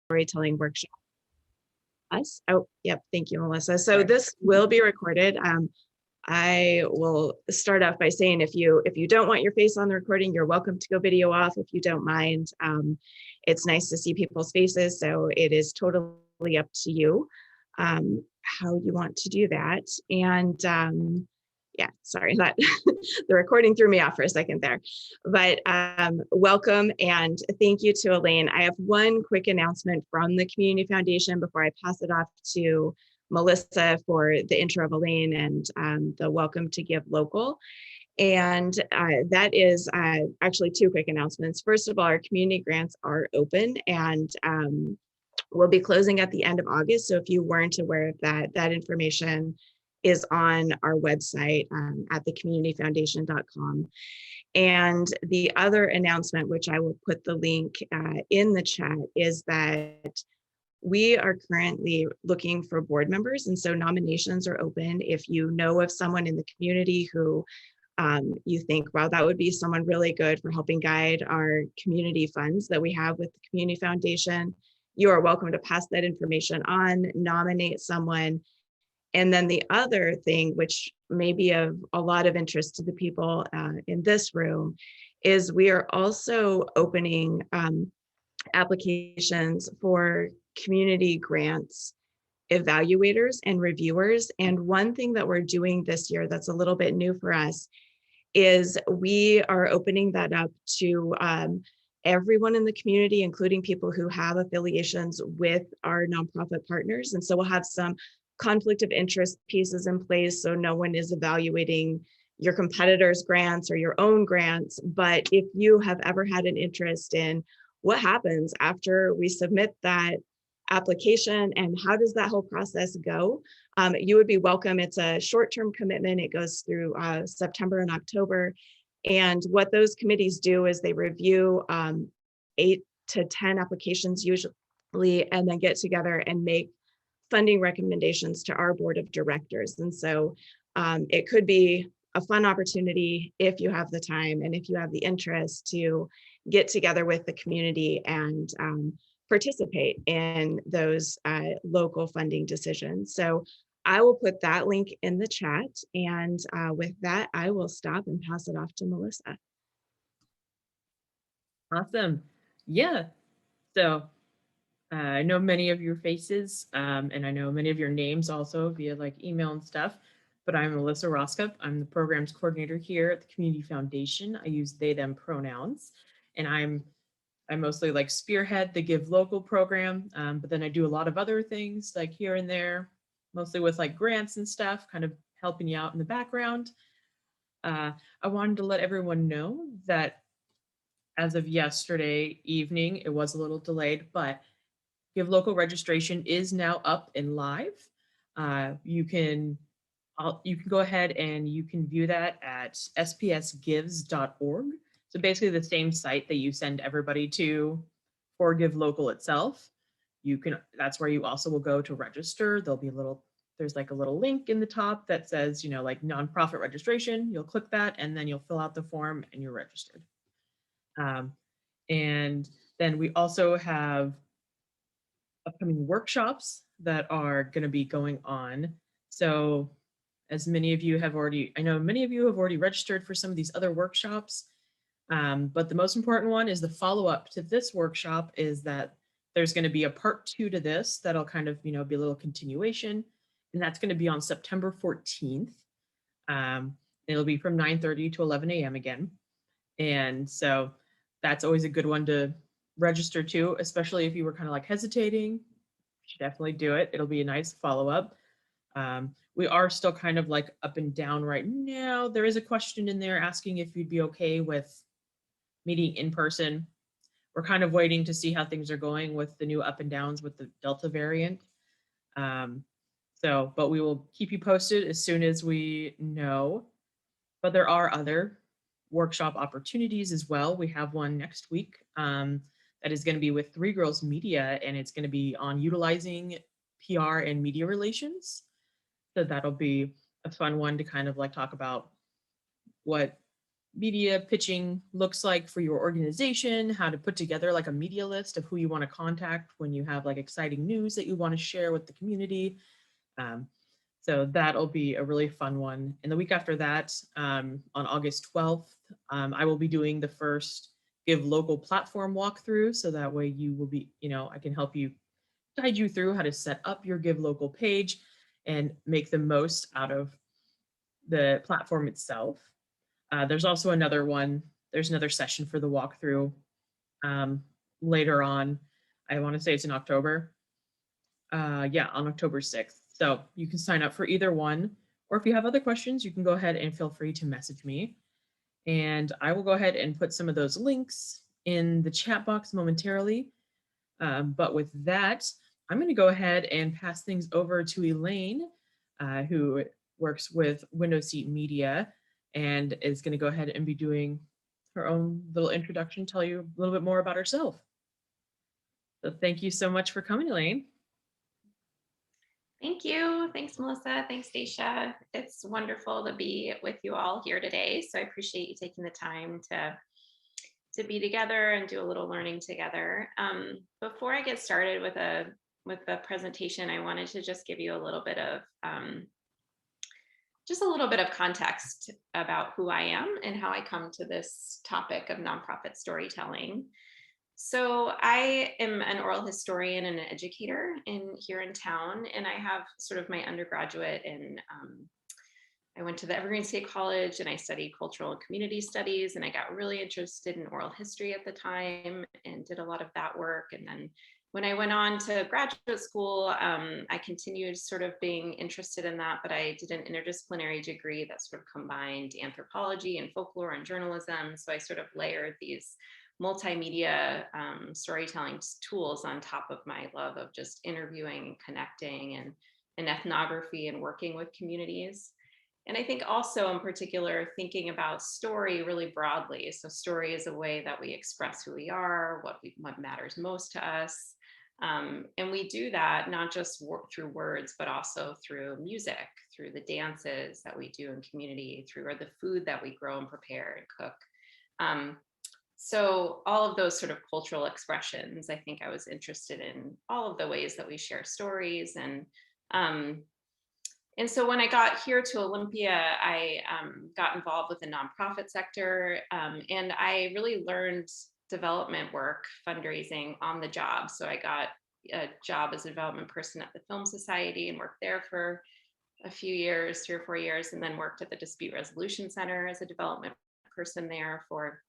storytelling workshop. Oh, yep. Thank you, Melissa. So this will be recorded. I will start off by saying if you don't want your face on the recording, you're welcome to go video off if you don't mind. It's nice to see people's faces, so it is totally up to you how you want to do that. And yeah, sorry, that the recording threw me off for a second there. But welcome and thank you to Elaine. I have one quick announcement from the Community Foundation before I pass it off to Melissa for the intro of Elaine and the Welcome to Give Local. And that is actually two quick announcements. First of all, our community grants are open and we'll be closing at the end of August. So if you weren't aware of that, that information is on our website at thecommunityfoundation.com. And the other announcement, which I will put the link in the chat, is that we are currently looking for board members. And so nominations are open. If you know of someone in the community who you think, wow, that would be someone really good for helping guide our community funds that we have with the Community Foundation, you are welcome to pass that information on, nominate someone. And then the other thing, which may be of a lot of interest to the people in this room, is we are also opening applications for community grants evaluators and reviewers. And one thing that we're doing this year that's a little bit new for us is we are opening that up to everyone in the community, including people who have affiliations with our nonprofit partners. And so we'll have some conflict of interest pieces in place so no one is evaluating your competitors' grants or your own grants. But if you have ever had an interest in what happens after we submit that application and how does that whole process go, you would be welcome. It's a short-term commitment. It goes through September and October. And what those committees do is they review 8 to 10 applications usually, and then get together and make funding recommendations to our board of directors. And so it could be a fun opportunity if you have the time and if you have the interest to get together with the community and participate in those local funding decisions. So I will put that link in the chat. And with that, I will stop and pass it off to Melissa. Awesome. Yeah. So I know many of your faces and I know many of your names also via like email and stuff, but I'm Melissa Roskup. I'm the programs coordinator here at the Community Foundation. I use they, them pronouns, and I mostly like spearhead the Give Local program, but then I do a lot of other things like here and there, mostly with like grants and stuff, kind of helping you out in the background. I wanted to let everyone know that as of yesterday evening, it was a little delayed, but Give Local registration is now up and live. You can go ahead and you can view that at spsgives.org. So basically the same site that you send everybody to for Give Local itself. That's where you also will go to register. There's like a little link in the top that says, you know, like nonprofit registration. You'll click that and then you'll fill out the form and you're registered. And then we also have upcoming workshops that are going to be going on. So as many of you have already, I know many of you have already registered for some of these other workshops, but the most important one is the follow-up to this workshop is that there's going to be a part 2 to this that'll kind of, you know, be a little continuation, and that's going to be on September 14th. It'll be from 9:30 to 11 a.m. again. And so that's always a good one to register to, especially if you were kind of like hesitating. You should definitely do it. It'll be a nice follow-up. We are still kind of like up and down right now. There is a question in there asking if you'd be okay with meeting in person. We're kind of waiting to see how things are going with the new up and downs with the Delta variant. But we will keep you posted as soon as we know. But there are other workshop opportunities as well. We have one next week that is going to be with Three Girls Media, and it's going to be on utilizing PR and media relations. So that'll be a fun one to kind of like talk about what media pitching looks like for your organization, how to put together like a media list of who you want to contact when you have like exciting news that you want to share with the community. Um, so that'll be a really fun one. And the week after that, on August 12th, I will be doing the first Give Local platform walkthrough. So that way you will be, I can help you guide you through how to set up your Give Local page and make the most out of the platform itself. There's also another one. There's another session for the walkthrough later on. I want to say it's in October. Yeah, on October 6th. So you can sign up for either one. Or if you have other questions, you can go ahead and feel free to message me. And I will go ahead and put some of those links in the chat box momentarily. But with that, I'm going to go ahead and pass things over to Elaine, who works with Window Seat Media and is going to go ahead and be doing her own little introduction, tell you a little bit more about herself. So thank you so much for coming, Elaine. Thank you. Thanks, Melissa. Thanks, Dacia. It's wonderful to be with you all here today. So I appreciate you taking the time to be together and do a little learning together. Before I get started with the presentation, I wanted to just give you a little bit of context about who I am and how I come to this topic of nonprofit storytelling. So I am an oral historian and an educator here in town, and I have sort of my undergraduate in, I went to the Evergreen State College and I studied cultural and community studies, and I got really interested in oral history at the time and did a lot of that work. And then when I went on to graduate school, I continued sort of being interested in that, but I did an interdisciplinary degree that sort of combined anthropology and folklore and journalism. So I sort of layered these multimedia storytelling tools on top of my love of just interviewing and connecting and ethnography and working with communities. And I think also in particular, thinking about story really broadly. So story is a way that we express who we are, what matters most to us. And we do that not just through words, but also through music, through the dances that we do in community, through the food that we grow and prepare and cook. So all of those sort of cultural expressions, I think I was interested in all of the ways that we share stories. And so when I got here to Olympia, I got involved with the nonprofit sector, and I really learned development work, fundraising on the job. So I got a job as a development person at the Film Society and worked there for a few years, 3 or 4 years, and then worked at the Dispute Resolution Center as a development person there for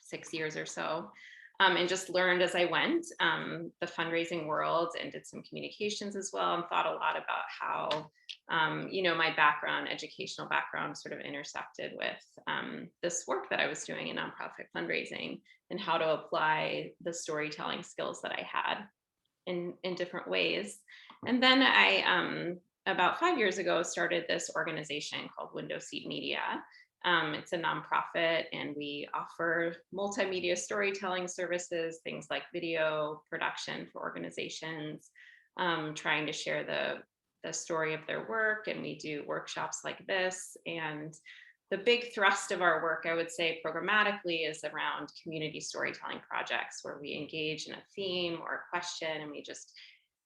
6 years or so, and just learned as I went the fundraising world, and did some communications as well, and thought a lot about how my background, educational background, sort of intersected with this work that I was doing in nonprofit fundraising, and how to apply the storytelling skills that I had in different ways. And then I about 5 years ago started this organization called Window Seat Media. It's a nonprofit, and we offer multimedia storytelling services, things like video production for organizations, trying to share the story of their work. And we do workshops like this. And the big thrust of our work, I would say programmatically, is around community storytelling projects where we engage in a theme or a question, and we just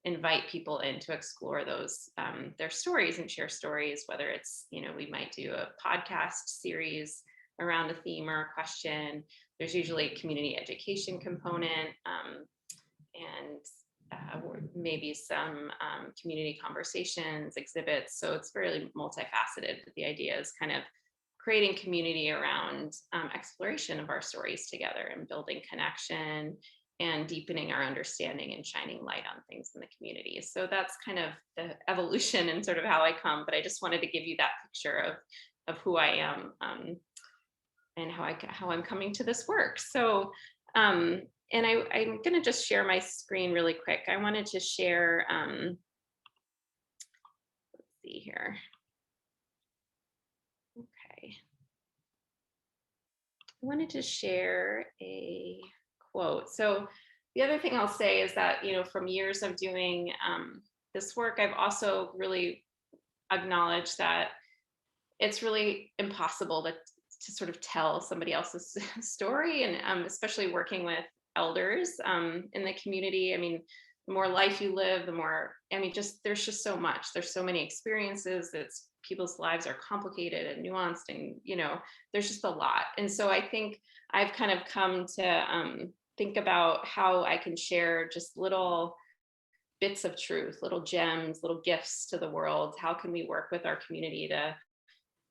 invite people in to explore those their stories and share stories, whether it's, we might do a podcast series around a theme or a question. There's usually a community education component, and maybe some community conversations, exhibits. So it's really multifaceted. The idea is kind of creating community around exploration of our stories together and building connection and deepening our understanding and shining light on things in the community. So that's kind of the evolution and sort of how I come, but I just wanted to give you that picture of who I am and how I'm coming to this work. So, and I'm gonna just share my screen really quick. I wanted to share, let's see here. Okay. I wanted to share a quote. So the other thing I'll say is that, from years of doing this work, I've also really acknowledged that it's really impossible sort of tell somebody else's story, and especially working with elders in the community. I mean, the more life you live, the more, I mean, there's just so much. There's so many experiences. People's lives are complicated and nuanced, and there's just a lot. And so I think I've kind of come to think about how I can share just little bits of truth, little gems, little gifts to the world. How can we work with our community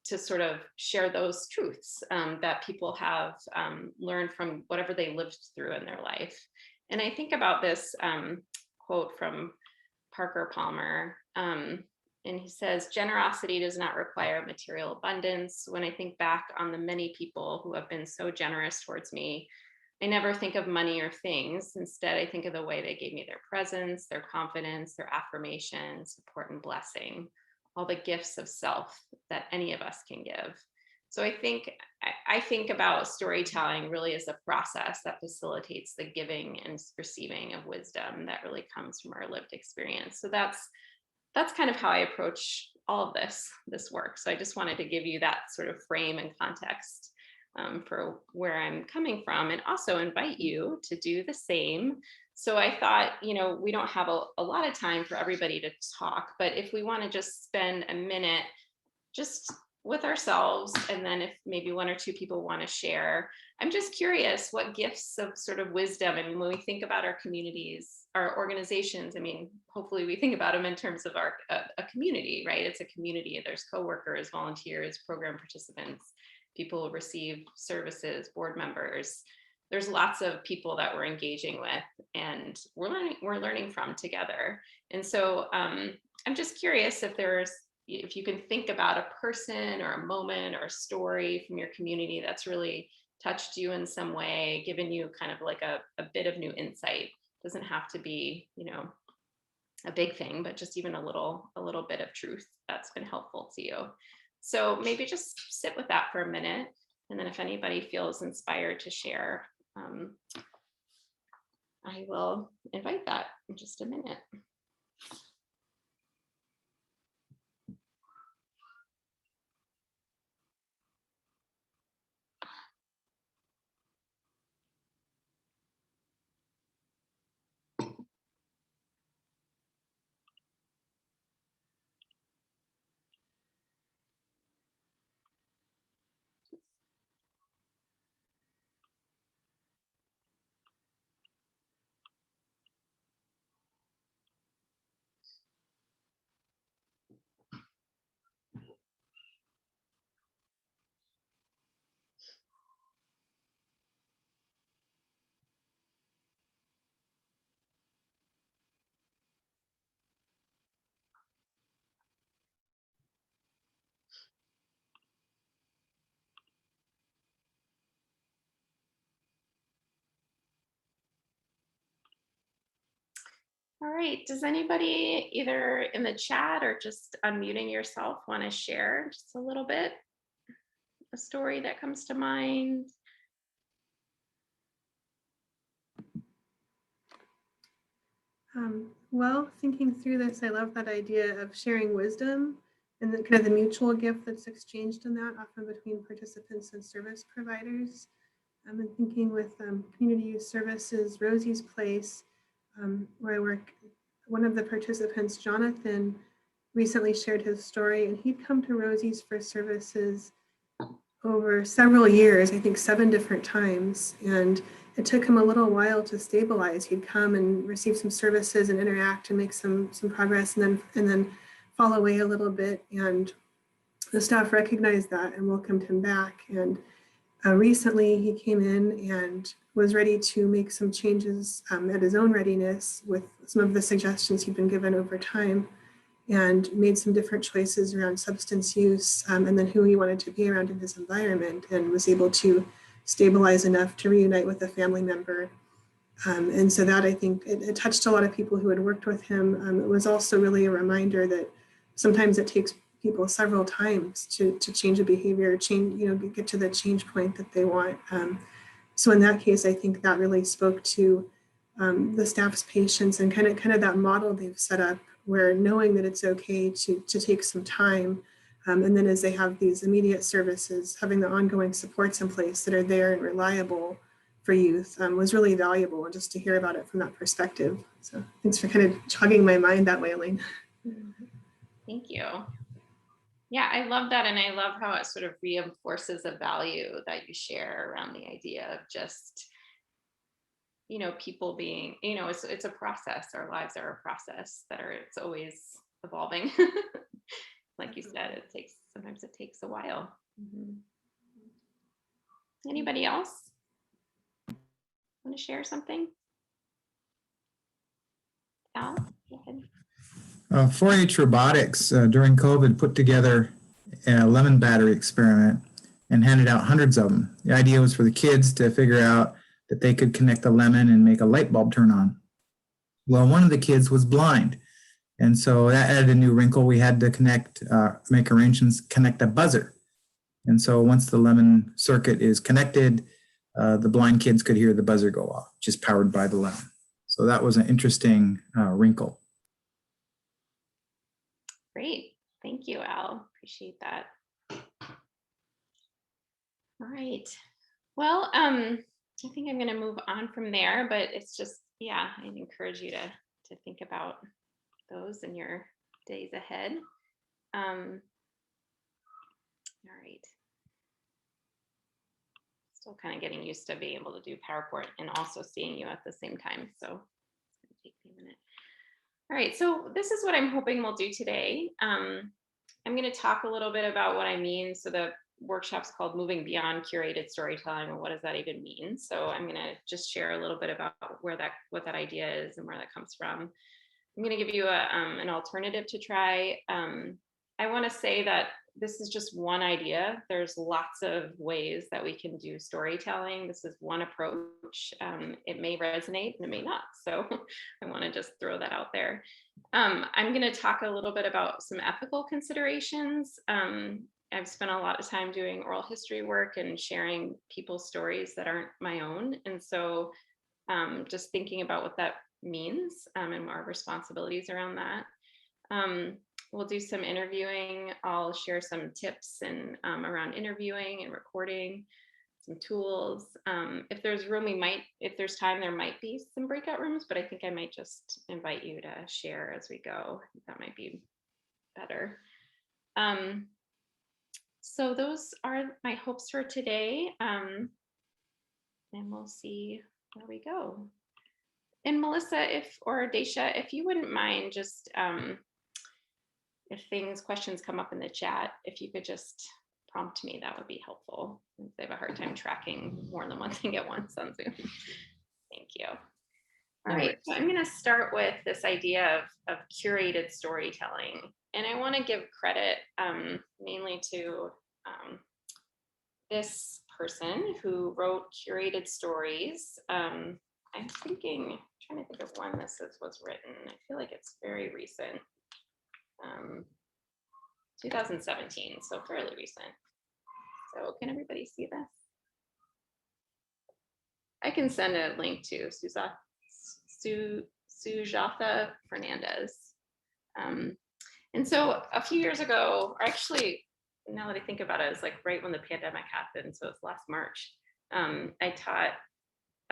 to sort of share those truths that people have learned from whatever they lived through in their life. And I think about this quote from Parker Palmer, and he says, "Generosity does not require material abundance. When I think back on the many people who have been so generous towards me, I never think of money or things. Instead, I think of the way they gave me their presence, their confidence, their affirmation, support, and blessing. All the gifts of self that any of us can give." So I think about storytelling really as a process that facilitates the giving and receiving of wisdom that really comes from our lived experience. So that's kind of how I approach all of this work. So I just wanted to give you that sort of frame and context for where I'm coming from, and also invite you to do the same. So I thought, we don't have a lot of time for everybody to talk, but if we want to just spend a minute just with ourselves, and then if maybe one or two people want to share, I'm just curious what gifts of sort of wisdom. I mean, when we think about our communities, our organizations, I mean, hopefully we think about them in terms of a community, right? It's a community. There's coworkers, volunteers, program participants, people who receive services, board members. There's lots of people that we're engaging with, and we're learning from together. And so I'm just curious if you can think about a person or a moment or a story from your community that's really touched you in some way, given you kind of like a bit of new insight. Doesn't have to be, a big thing, but just even a little bit of truth that's been helpful to you. So maybe just sit with that for a minute. And then if anybody feels inspired to share, I will invite that in just a minute. All right, does anybody either in the chat or just unmuting yourself want to share just a little bit, a story that comes to mind? Well, thinking through this, I love that idea of sharing wisdom and the kind of the mutual gift that's exchanged in that, often between participants and service providers. I've been thinking with community youth services, Rosie's Place, where I work. One of the participants, Jonathan, recently shared his story, and he'd come to Rosie's for services over several years, I think 7 different times. And it took him a little while to stabilize. He'd come and receive some services and interact and make some progress, and then fall away a little bit. And the staff recognized that and welcomed him back. And recently he came in and was ready to make some changes at his own readiness with some of the suggestions he'd been given over time, and made some different choices around substance use and then who he wanted to be around in his environment, and was able to stabilize enough to reunite with a family member. And so that, I think, it touched a lot of people who had worked with him. It was also really a reminder that sometimes it takes people several times to change a behavior, get to the change point that they want. So in that case, I think that really spoke to the staff's patience and kind of that model they've set up, where knowing that it's okay to take some time And then as they have these immediate services, having the ongoing supports in place that are there and reliable for youth was really valuable, and just to hear about it from that perspective. So thanks for kind of jogging my mind that way, Elaine. Thank you. Yeah, I love that. And I love how it sort of reinforces a value that you share around the idea of just, you know, people being, you know, it's a process. Our lives are a process it's always evolving. Like you said, sometimes it takes a while. Anybody else want to share something? Al, go ahead. 4-H Robotics during COVID put together a lemon battery experiment and handed out hundreds of them. The idea was for the kids to figure out that they could connect a lemon and make a light bulb turn on. Well, one of the kids was blind, and so that added a new wrinkle. We had to make arrangements, connect a buzzer. And so once the lemon circuit is connected, the blind kids could hear the buzzer go off, just powered by the lemon. So that was an interesting wrinkle. Great. Thank you, Al. Appreciate that. All right. Well, I think I'm going to move on from there, but it's just, yeah, I'd encourage you to think about those in your days ahead. All right. Still kind of getting used to being able to do PowerPoint and also seeing you at the same time. So it's going to take me a minute. All right, so this is what I'm hoping we'll do today. I'm going to talk a little bit about what I mean. So the workshop's called Moving Beyond Curated Storytelling, and what does that even mean? So I'm going to just share a little bit about what that idea is and where that comes from. I'm going to give you an alternative to try. I want to say that this is just one idea. There's lots of ways that we can do storytelling. This is one approach. It may resonate and it may not. So I want to just throw that out there. I'm going to talk a little bit about some ethical considerations. I've spent a lot of time doing oral history work and sharing people's stories that aren't my own. And so just thinking about what that means and our responsibilities around that. We'll do some interviewing. I'll share some tips and around interviewing and recording, some tools. If there's room, if there's time, there might be some breakout rooms, but I think I might just invite you to share as we go. That might be better. So those are my hopes for today. And we'll see where we go. And Melissa, or Daisha, if you wouldn't mind just, if questions come up in the chat, if you could just prompt me, that would be helpful. I have a hard time tracking more than one thing at once on Zoom. Thank you. All right, so I'm going to start with this idea of curated storytelling. And I want to give credit mainly to this person who wrote Curated Stories. I'm trying to think of when this was written. I feel like it's very recent. 2017, so fairly recent. So can everybody see this? I can send a link to Sujatha Fernandez. And so a few years ago, or actually, now that I think about it, it's like right when the pandemic happened, so it's last March, I taught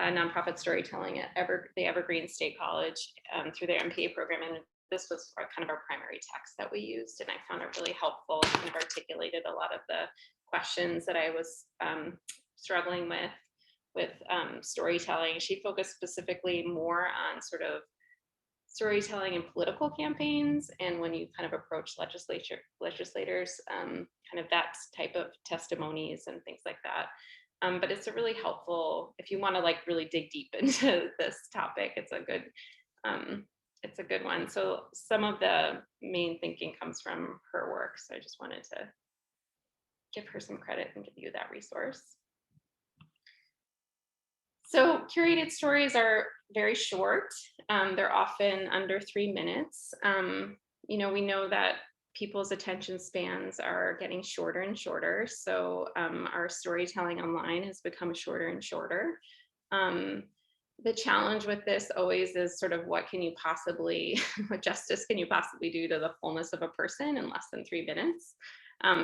nonprofit storytelling at the Evergreen State College through their MPA program, and this was kind of our primary text that we used, and I found it really helpful. It kind of articulated a lot of the questions that I was struggling with storytelling. She focused specifically more on sort of storytelling in political campaigns, and when you kind of approach legislators, kind of that type of testimonies and things like that. But it's a really helpful, if you want to like really dig deep into this topic, it's a good one. So some of the main thinking comes from her work. So I just wanted to give her some credit and give you that resource. So curated stories are very short. They're often under 3 minutes. We know that people's attention spans are getting shorter and shorter. So our storytelling online has become shorter and shorter. The challenge with this always is sort of what justice can you possibly do to the fullness of a person in less than 3 minutes?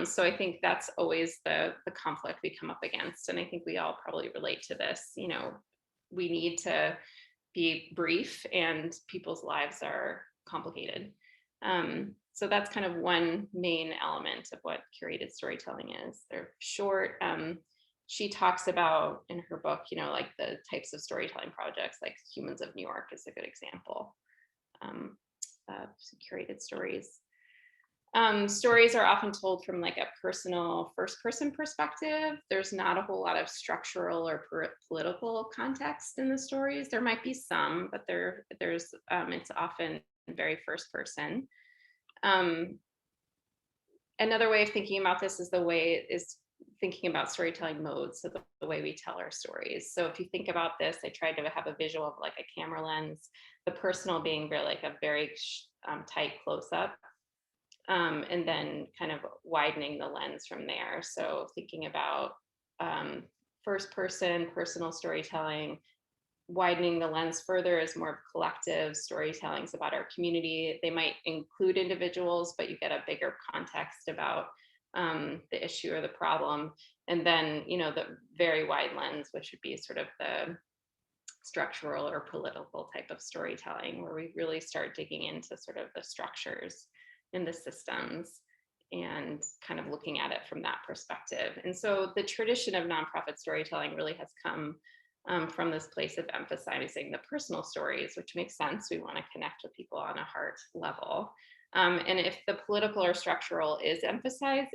So I think that's always the conflict we come up against. And I think we all probably relate to this. You know, we need to be brief and people's lives are complicated. So that's kind of one main element of what curated storytelling is. They're short. She talks about in her book, you know, like the types of storytelling projects, like Humans of New York is a good example of curated stories. Stories are often told from like a personal first-person perspective. There's not a whole lot of structural or political context in the stories. There might be some, but there's it's often very first person. Another way of thinking about this is thinking about storytelling modes, so the way we tell our stories. So if you think about this, I tried to have a visual of like a camera lens, the personal being really like a very tight close-up. And then kind of widening the lens from there. So thinking about first person, personal storytelling, widening the lens further is more collective storytellings about our community. They might include individuals, but you get a bigger context about the issue or the problem. And then, you know, the very wide lens, which would be sort of the structural or political type of storytelling, where we really start digging into sort of the structures in the systems and kind of looking at it from that perspective. And so the tradition of nonprofit storytelling really has come from this place of emphasizing the personal stories, which makes sense. We want to connect with people on a heart level. And if the political or structural is emphasized,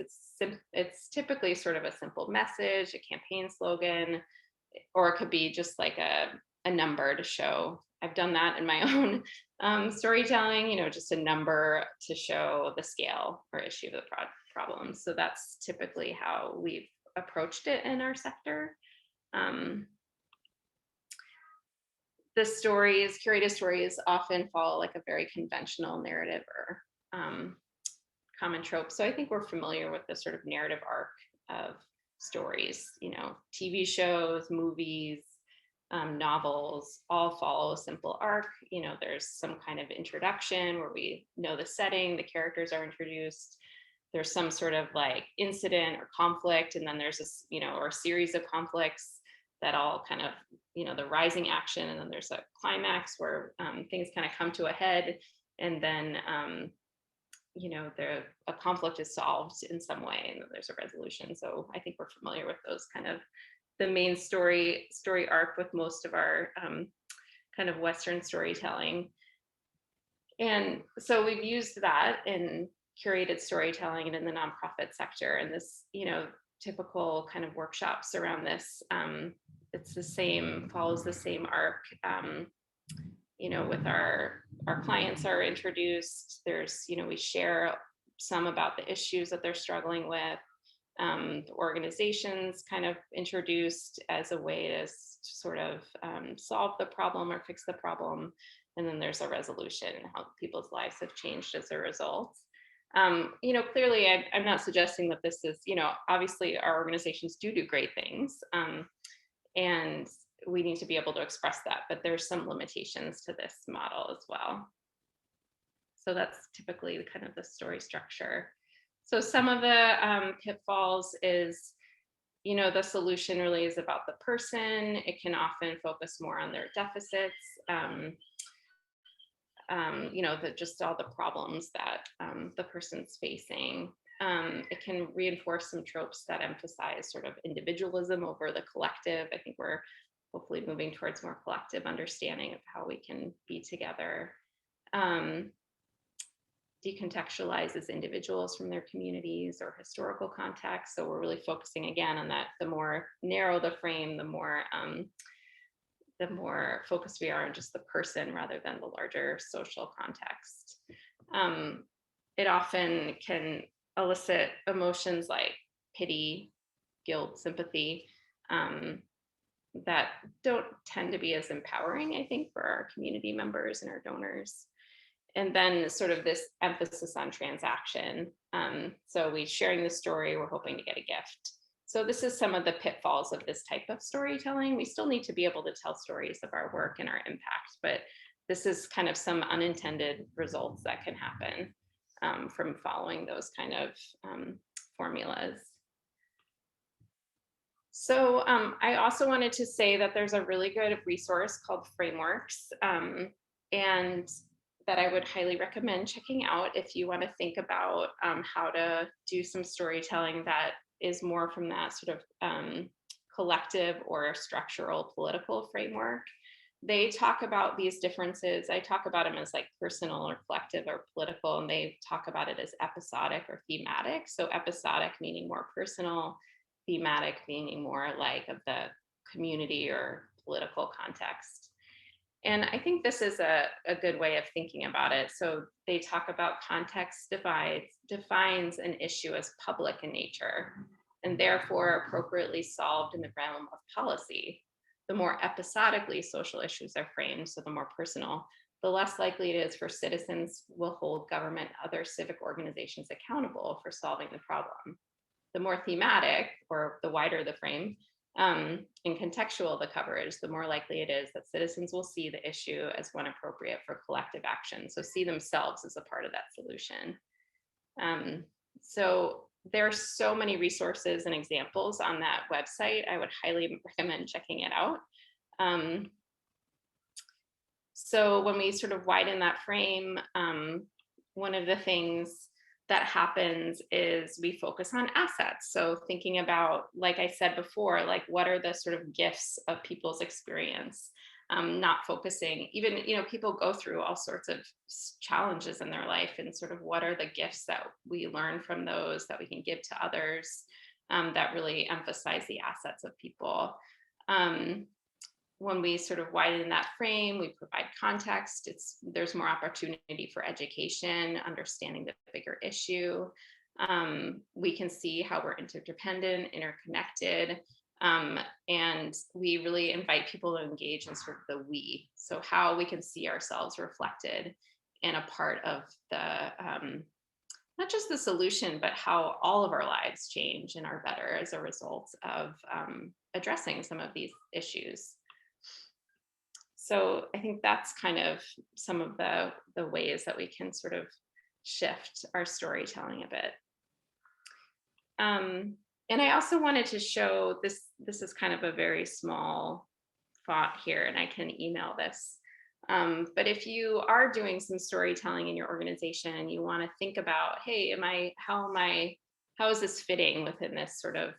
it's typically sort of a simple message, a campaign slogan, or it could be just like a number to show. I've done that in my own storytelling, you know, just a number to show the scale or issue of the problem. So that's typically how we've approached it in our sector. The stories, curated stories, often follow like a very conventional narrative or common trope. So I think we're familiar with the sort of narrative arc of stories, you know, TV shows, movies, novels all follow a simple arc. You know, there's some kind of introduction where we know the setting, the characters are introduced. There's some sort of like incident or conflict, and then there's this, you know, or a series of conflicts that all kind of, you know, the rising action, and then there's a climax where things kind of come to a head, and then you know, a conflict is solved in some way, and there's a resolution. So I think we're familiar with those kind of the main story arc with most of our kind of Western storytelling. And so we've used that in curated storytelling and in the nonprofit sector, and this, you know, typical kind of workshops around this. It's the same, follows the same arc. You know, with our clients are introduced, there's, you know, we share some about the issues that they're struggling with. The organizations kind of introduced as a way to sort of solve the problem or fix the problem. And then there's a resolution, how people's lives have changed as a result. You know, clearly I'm not suggesting that this is, you know, obviously our organizations do great things. And we need to be able to express that, but there's some limitations to this model as well. So that's typically kind of the story structure. So some of the pitfalls is, you know, the solution really is about the person. It can often focus more on their deficits, you know, just all the problems that the person's facing. It can reinforce some tropes that emphasize sort of individualism over the collective. I think we're hopefully moving towards more collective understanding of how we can be together. Decontextualizes individuals from their communities or historical context. So we're really focusing again on that. The more narrow the frame, the more focused we are on just the person rather than the larger social context. It often can elicit emotions like pity, guilt, sympathy, that don't tend to be as empowering, I think, for our community members and our donors. And then sort of this emphasis on transaction. So we sharing the story, we're hoping to get a gift. So this is some of the pitfalls of this type of storytelling. We still need to be able to tell stories of our work and our impact, but this is kind of some unintended results that can happen from following those kind of formulas. So I also wanted to say that there's a really good resource called Frameworks, and that I would highly recommend checking out if you want to think about how to do some storytelling that is more from that sort of collective or structural political framework. They talk about these differences. I talk about them as like personal or collective or political, and they talk about it as episodic or thematic. So episodic meaning more personal, thematic meaning more like of the community or political context. And I think this is a good way of thinking about it. So they talk about context defines an issue as public in nature, and therefore appropriately solved in the realm of policy. The more episodically social issues are framed, so the more personal, the less likely it is for citizens will hold government, other civic organizations accountable for solving the problem. The more thematic, or the wider the frame, and contextual the coverage, the more likely it is that citizens will see the issue as one appropriate for collective action. So see themselves as a part of that solution. So there are so many resources and examples on that website. I would highly recommend checking it out. So when we sort of widen that frame, one of the things that happens is we focus on assets. So thinking about, like I said before, like what are the sort of gifts of people's experience, not focusing, even, people go through all sorts of challenges in their life, and sort of what are the gifts that we learn from those that we can give to others, that really emphasize the assets of people. When we sort of widen that frame, we provide context. There's more opportunity for education, understanding the bigger issue. We can see how we're interdependent, interconnected, and we really invite people to engage in sort of the we. So how we can see ourselves reflected and a part of the, not just the solution, but how all of our lives change and are better as a result of addressing some of these issues. So I think that's kind of some of the ways that we can sort of shift our storytelling a bit. And I also wanted to show this is kind of a very small font here, and I can email this. But if you are doing some storytelling in your organization and you want to think about, hey, how is this fitting within this sort of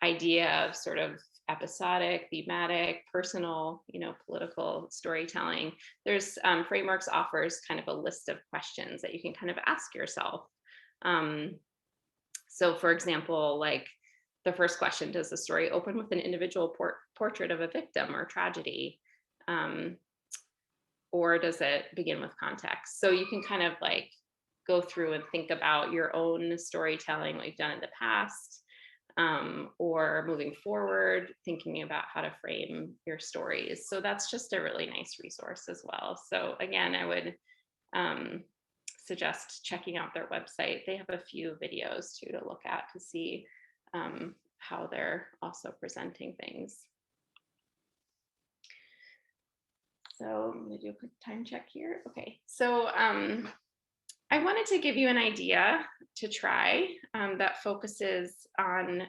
idea of sort of episodic, thematic, personal, political storytelling, there's Frameworks offers kind of a list of questions that you can kind of ask yourself. So for example, like the first question, does the story open with an individual portrait of a victim or tragedy? Or does it begin with context? So you can kind of like go through and think about your own storytelling, what you've done in the past, or moving forward, thinking about how to frame your stories. So that's just a really nice resource as well. So again, I would suggest checking out their website. They have a few videos too to look at to see how they're also presenting things. So I'm gonna do a quick time check here. Okay, so I wanted to give you an idea to try that focuses on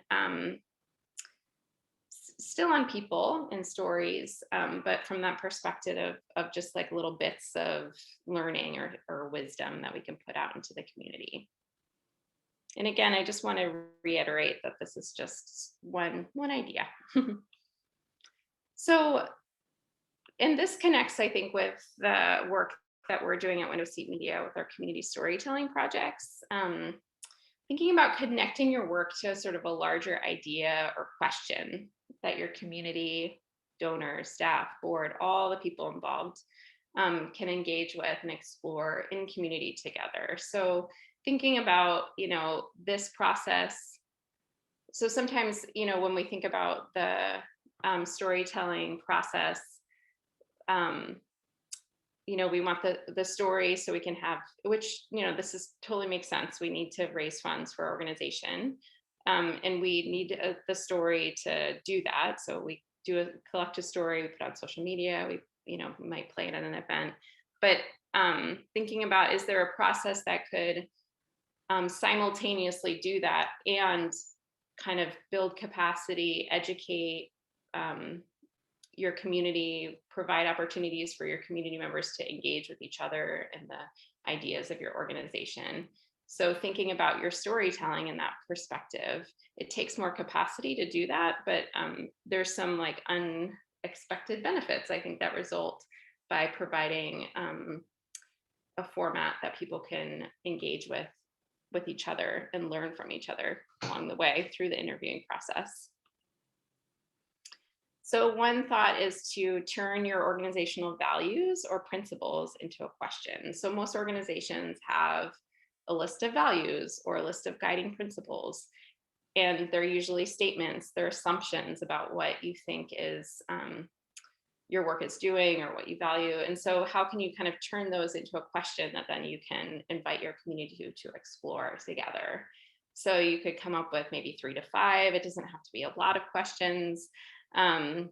still on people and stories, but from that perspective of just like little bits of learning or wisdom that we can put out into the community. And again, I just want to reiterate that this is just one idea. So, and this connects, I think, with the work that we're doing at Window Seat Media with our community storytelling projects. Thinking about connecting your work to sort of a larger idea or question that your community, donors, staff, board, all the people involved can engage with and explore in community together. So thinking about, this process. So sometimes, when we think about the storytelling process, we want the story so we can have, which, this totally makes sense. We need to raise funds for our organization. And we need the story to do that. So we collect a story, we put out social media, we might play it at an event. But thinking about, is there a process that could simultaneously do that and kind of build capacity, educate your community, provide opportunities for your community members to engage with each other and the ideas of your organization. So thinking about your storytelling in that perspective, it takes more capacity to do that, but there's some like unexpected benefits, I think, that result by providing a format that people can engage with each other and learn from each other along the way through the interviewing process. So one thought is to turn your organizational values or principles into a question. So most organizations have a list of values or a list of guiding principles, and they're usually statements, they're assumptions about what you think is your work is doing or what you value. And so how can you kind of turn those into a question that then you can invite your community to explore together? So you could come up with maybe 3 to 5. It doesn't have to be a lot of questions. And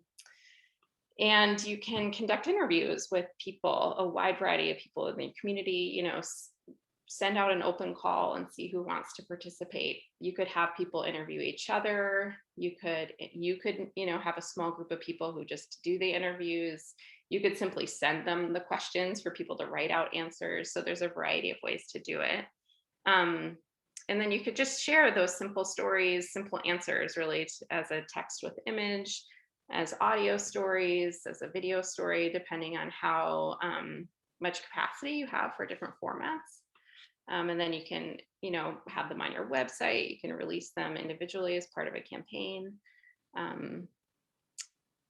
you can conduct interviews with people, a wide variety of people in the community, you know, send out an open call and see who wants to participate. You could have people interview each other. You could, you know, have a small group of people who just do the interviews. You could simply send them the questions for people to write out answers. So there's a variety of ways to do it. And then you could just share those simple stories, simple answers, really as a text with image, as audio stories, as a video story, depending on how much capacity you have for different formats. And then you can, you know, have them on your website. You can release them individually as part of a campaign.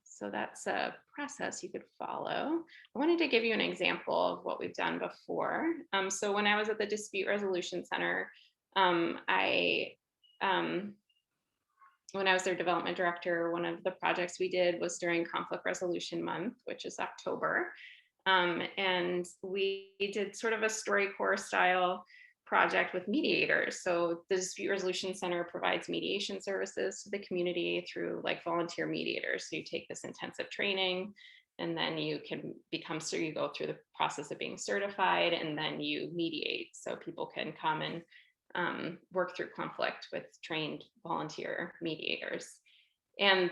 So that's a process you could follow. I wanted to give you an example of what we've done before. So when I was at the Dispute Resolution Center, when I was their development director, one of the projects we did was during Conflict Resolution Month, which is October. And we did sort of a StoryCorps style project with mediators. So the Dispute Resolution Center provides mediation services to the community through like volunteer mediators. So you take this intensive training and then you can become, so you go through the process of being certified and then you mediate. So people can come and work through conflict with trained volunteer mediators. And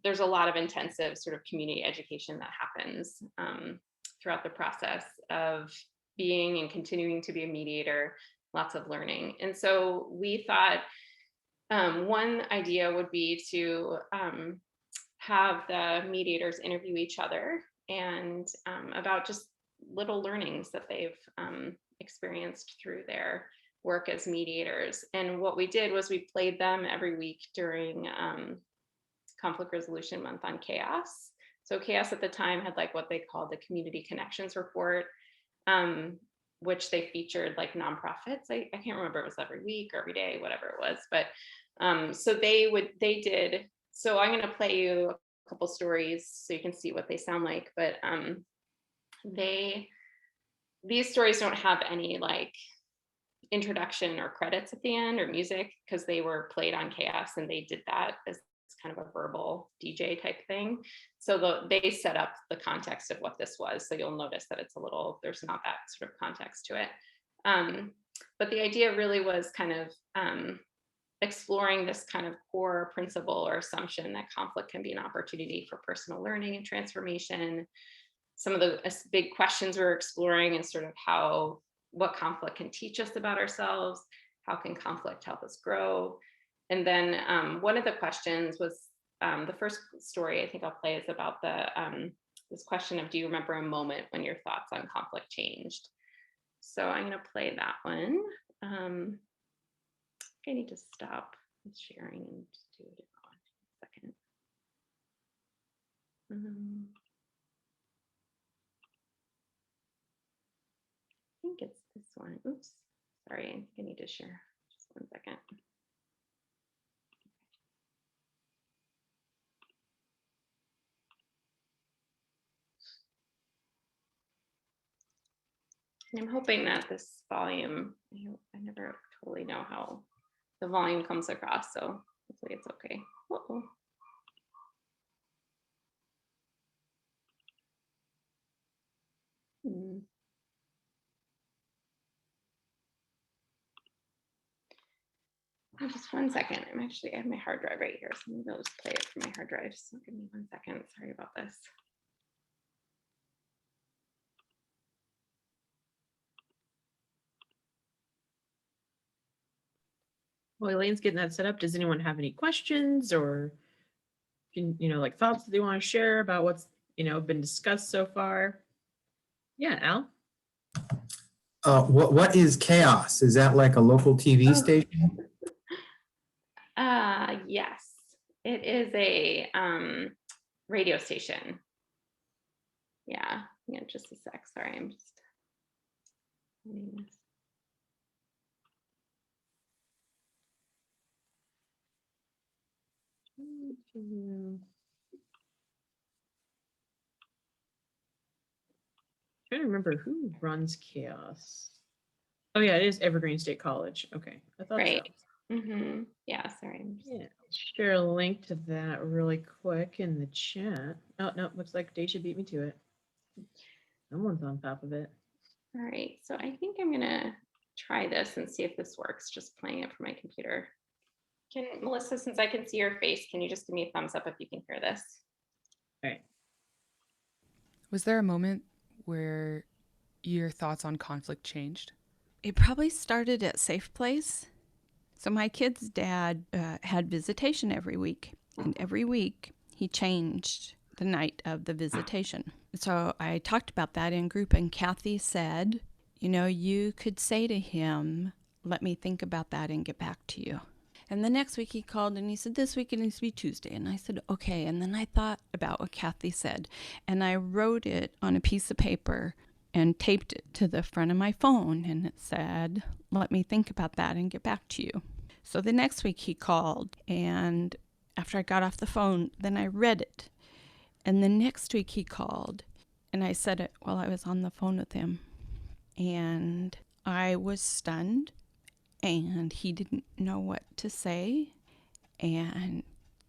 there's a lot of intensive sort of community education that happens throughout the process of being and continuing to be a mediator, lots of learning. And so we thought one idea would be to have the mediators interview each other and about just little learnings that they've experienced through their work as mediators. And what we did was we played them every week during Conflict Resolution Month on CHAOSS. So CHAOSS at the time had like what they called the Community Connections Report, which they featured like nonprofits. I can't remember if it was every week or every day, whatever it was. But so they did. So I'm going to play you a couple stories so you can see what they sound like. But these stories don't have any like introduction or credits at the end or music because they were played on CHAOSS and they did that as kind of a verbal DJ type thing. So they set up the context of what this was. So you'll notice that it's a little, there's not that sort of context to it. But the idea really was kind of exploring this kind of core principle or assumption that conflict can be an opportunity for personal learning and transformation. Some of the big questions we're exploring is sort of what conflict can teach us about ourselves, how can conflict help us grow? And then one of the questions was, the first story I think I'll play is about this question of, do you remember a moment when your thoughts on conflict changed? So I'm gonna play that one. I need to stop sharing and just do a different one. Second. I think it's this one. Oops, sorry, I think I need to share. Just 1 second. And I'm hoping that this volume, I never totally know how the volume comes across, so hopefully it's okay. Uh-oh. Just 1 second. I have my hard drive right here, so maybe I'll just play it from my hard drive. So give me 1 second. Sorry about this. Well, Elaine's getting that set up. Does anyone have any questions or, like thoughts that they want to share about what's, been discussed so far? Yeah, Al? What is chaos? Is that like a local TV station? Yes, it is a radio station. Yeah, just a sec. Sorry, I'm just finding this. Trying to remember who runs Chaos. Oh yeah, it is Evergreen State College. Okay, I thought Right. so. Yeah, sorry. Yeah, I'll share a link to that really quick in the chat. Oh no, looks like Daisha beat me to it. Someone's on top of it. All right, so I think I'm gonna try this and see if this works, just playing it from my computer. Melissa, since I can see your face, can you just give me a thumbs up if you can hear this? All right. Was there a moment where your thoughts on conflict changed? It probably started at Safe Place. So my kid's dad had visitation every week, and every week he changed the night of the visitation. So I talked about that in group, and Kathy said, you could say to him, let me think about that and get back to you. And the next week he called and he said, this week it needs to be Tuesday. And I said, okay. And then I thought about what Kathy said, and I wrote it on a piece of paper and taped it to the front of my phone, and it said, let me think about that and get back to you. So the next week he called, and after I got off the phone, then I read it. And the next week he called, and I said it while I was on the phone with him. And I was stunned, and he didn't know what to say. And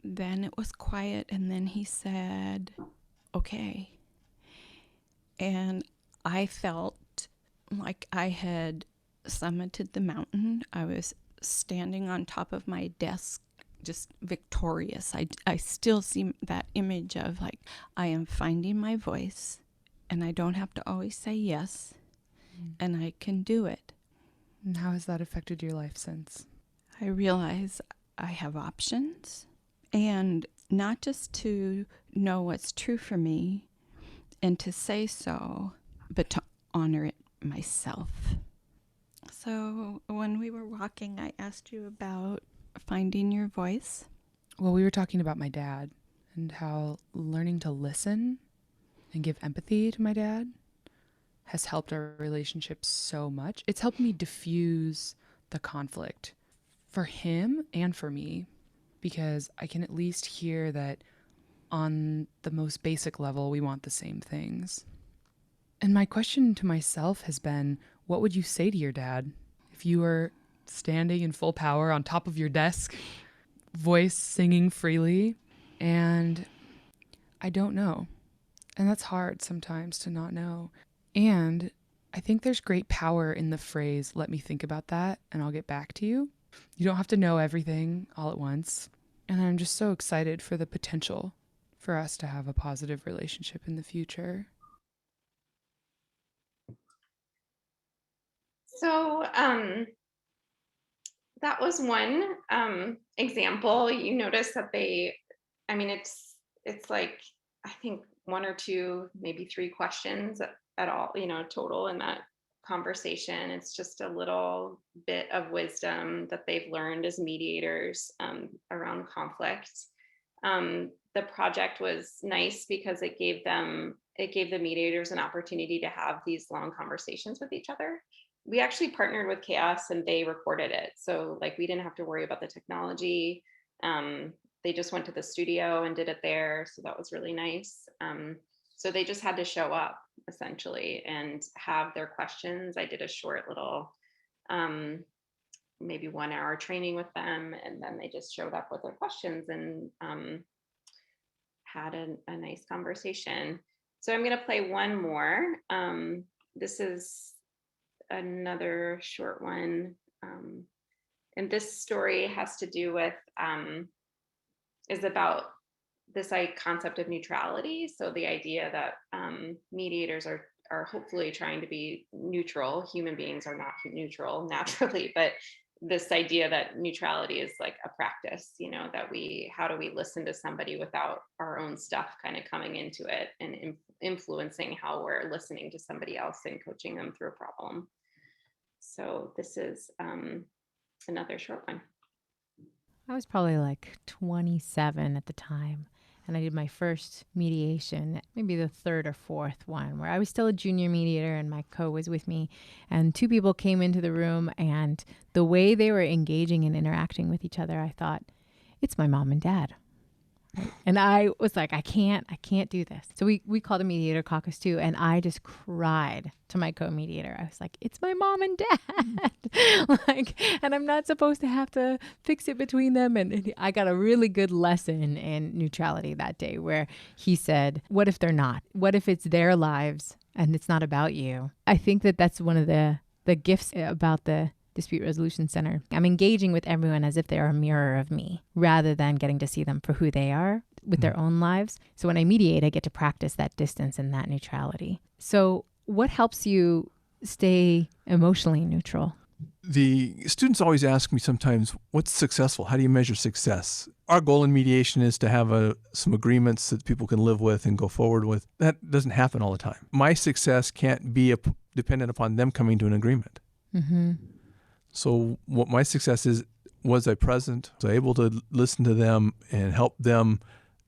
then it was quiet, and then he said, okay. And I felt like I had summited the mountain. I was standing on top of my desk, just victorious. I still see that image of like, I am finding my voice, and I don't have to always say yes, and I can do it. And how has that affected your life since? I realize I have options, and not just to know what's true for me and to say so, but to honor it myself. So when we were walking, I asked you about finding your voice. Well, we were talking about my dad and how learning to listen and give empathy to my dad has helped our relationship so much. It's helped me diffuse the conflict for him and for me, because I can at least hear that on the most basic level, we want the same things. And my question to myself has been, what would you say to your dad if you were standing in full power on top of your desk, voice singing freely? And I don't know. And that's hard sometimes to not know. And I think there's great power in the phrase, let me think about that and I'll get back to you. You don't have to know everything all at once. And I'm just so excited for the potential for us to have a positive relationship in the future. So that was one example. You notice that it's like, I think 1 or 2, maybe 3 questions at all, total in that conversation. It's just a little bit of wisdom that they've learned as mediators around conflict. The project was nice because it gave the mediators an opportunity to have these long conversations with each other. We actually partnered with Chaos and they recorded it. So like, we didn't have to worry about the technology. They just went to the studio and did it there. So that was really nice. So they just had to show up essentially and have their questions. I did a short little, maybe 1 hour training with them. And then they just showed up with their questions and had a nice conversation. So I'm going to play one more. This is another short one. And this story has to do with, is about this concept of neutrality. So the idea that mediators are hopefully trying to be neutral. Human beings are not neutral naturally, but this idea that neutrality is like a practice, that how do we listen to somebody without our own stuff kind of coming into it and influencing how we're listening to somebody else and coaching them through a problem. So this is another short one. I was probably like 27 at the time. And I did my first mediation, maybe the third or fourth one, where I was still a junior mediator and my co was with me. And two people came into the room, and the way they were engaging and interacting with each other, I thought, it's my mom and dad. And I was like, I can't do this. So we called a mediator caucus too. And I just cried to my co-mediator. I was like, it's my mom and dad. And I'm not supposed to have to fix it between them. And I got a really good lesson in neutrality that day, where he said, what if they're not? What if it's their lives and it's not about you? I think that that's one of the gifts about the Dispute Resolution Center. I'm engaging with everyone as if they are a mirror of me, rather than getting to see them for who they are with their own lives. So when I mediate, I get to practice that distance and that neutrality. So what helps you stay emotionally neutral? The students always ask me sometimes, what's successful? How do you measure success? Our goal in mediation is to have some agreements that people can live with and go forward with. That doesn't happen all the time. My success can't be dependent upon them coming to an agreement. Mm-hmm. So what my success is, was I present? Was I able to listen to them and help them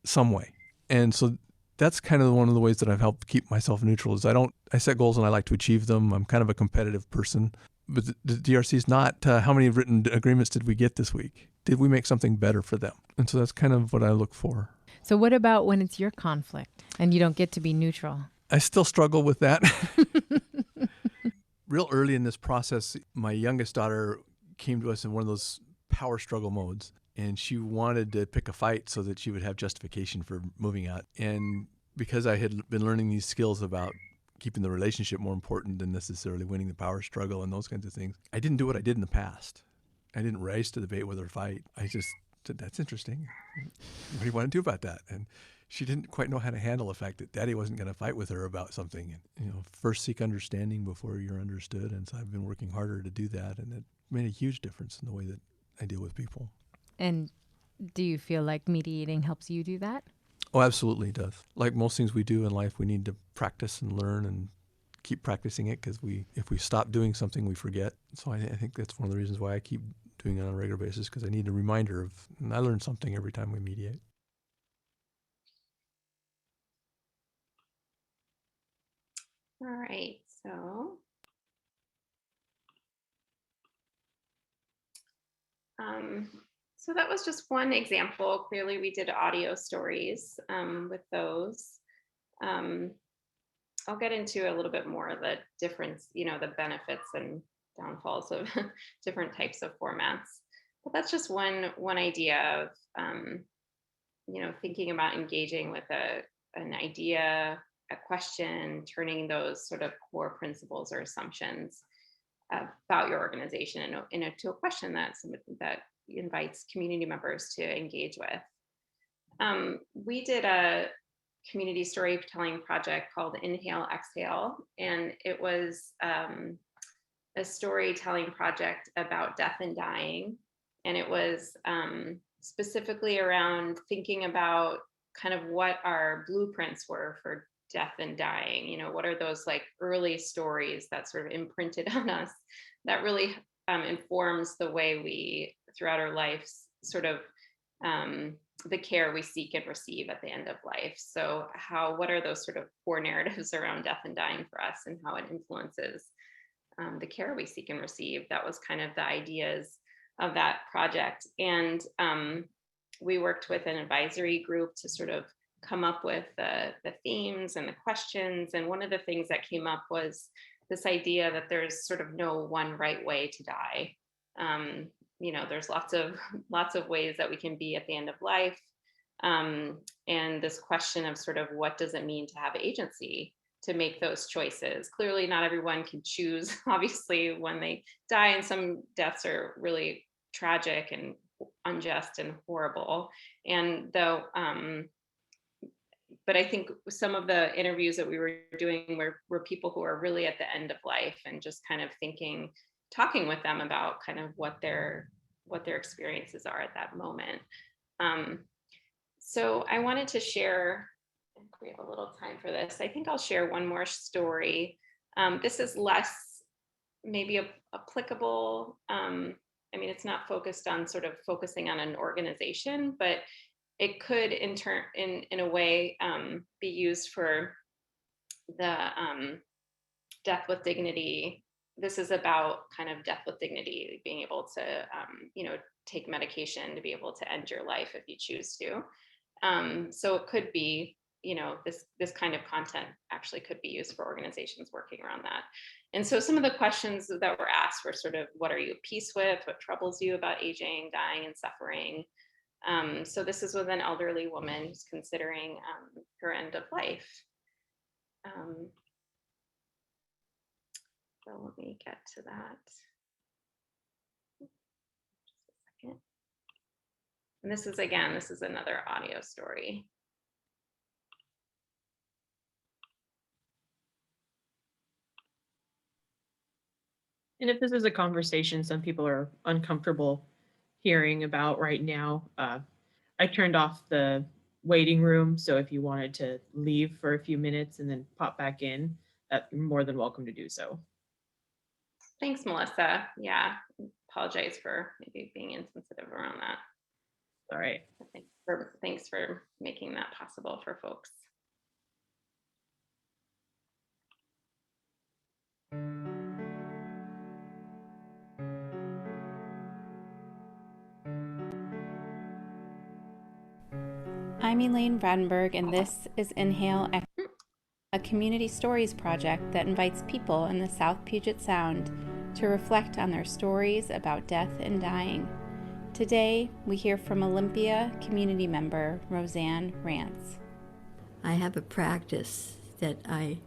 some way? And so that's kind of one of the ways that I've helped keep myself neutral. Is I set goals and I like to achieve them. I'm kind of a competitive person. But the DRC is not how many written agreements did we get this week? Did we make something better for them? And so that's kind of what I look for. So what about when it's your conflict and you don't get to be neutral? I still struggle with that. Real early in this process, my youngest daughter came to us in one of those power struggle modes, and she wanted to pick a fight so that she would have justification for moving out. And because I had been learning these skills about keeping the relationship more important than necessarily winning the power struggle and those kinds of things, I didn't do what I did in the past. I didn't race to the bait with her fight. I just said, that's interesting. What do you want to do about that? And she didn't quite know how to handle the fact that Daddy wasn't going to fight with her about something. And, first seek understanding before you're understood. And so I've been working harder to do that. And it made a huge difference in the way that I deal with people. And do you feel like mediating helps you do that? Oh, absolutely it does. Like most things we do in life, we need to practice and learn and keep practicing it, because if we stop doing something, we forget. So I think that's one of the reasons why I keep doing it on a regular basis, because I need a reminder and I learn something every time we mediate. All right, so that was just one example. Clearly, we did audio stories with those. I'll get into a little bit more of the difference, the benefits and downfalls of different types of formats. But that's just one idea of, thinking about engaging with an idea, a question, turning those sort of core principles or assumptions about your organization into a question that invites community members to engage with. We did a community storytelling project called InhaleExhale, and it was a storytelling project about death and dying. And it was specifically around thinking about kind of what our blueprints were for death and dying. What are those like early stories that sort of imprinted on us that really informs the way we, throughout our lives, sort of the care we seek and receive at the end of life. So what are those sort of core narratives around death and dying for us, and how it influences the care we seek and receive? That was kind of the ideas of that project. And we worked with an advisory group to sort of come up with the themes and the questions. And one of the things that came up was this idea that there's sort of no one right way to die. There's lots of ways that we can be at the end of life. And this question of sort of what does it mean to have agency to make those choices? Clearly, not everyone can choose, obviously, when they die, and some deaths are really tragic and unjust and horrible. And though, but I think some of the interviews that we were doing were people who are really at the end of life, and just kind of talking with them about kind of what their experiences are at that moment. So I wanted to share, if we have a little time for this, I think I'll share one more story. This is less maybe applicable. I mean, it's not focused on sort of focusing on an organization, but it could in a way be used for the death with dignity. This is about kind of death with dignity, being able to, take medication to be able to end your life if you choose to. So it could be, this kind of content actually could be used for organizations working around that. And so some of the questions that were asked were sort of, what are you at peace with? What troubles you about aging, dying, and suffering? So this is with an elderly woman who's considering her end of life. So let me get to that. Just a second. And this is another audio story. And if this is a conversation some people are uncomfortable hearing about right now, I turned off the waiting room. So if you wanted to leave for a few minutes and then pop back in, you're more than welcome to do so. Thanks, Melissa. Yeah, apologize for maybe being insensitive around that. All right. Thanks for making that possible for folks. I'm Elaine Vradenburgh, and this is InhaleExhale, a community stories project that invites people in the South Puget Sound to reflect on their stories about death and dying. Today, we hear from Olympia community member Roseanne Rance. I have a practice that I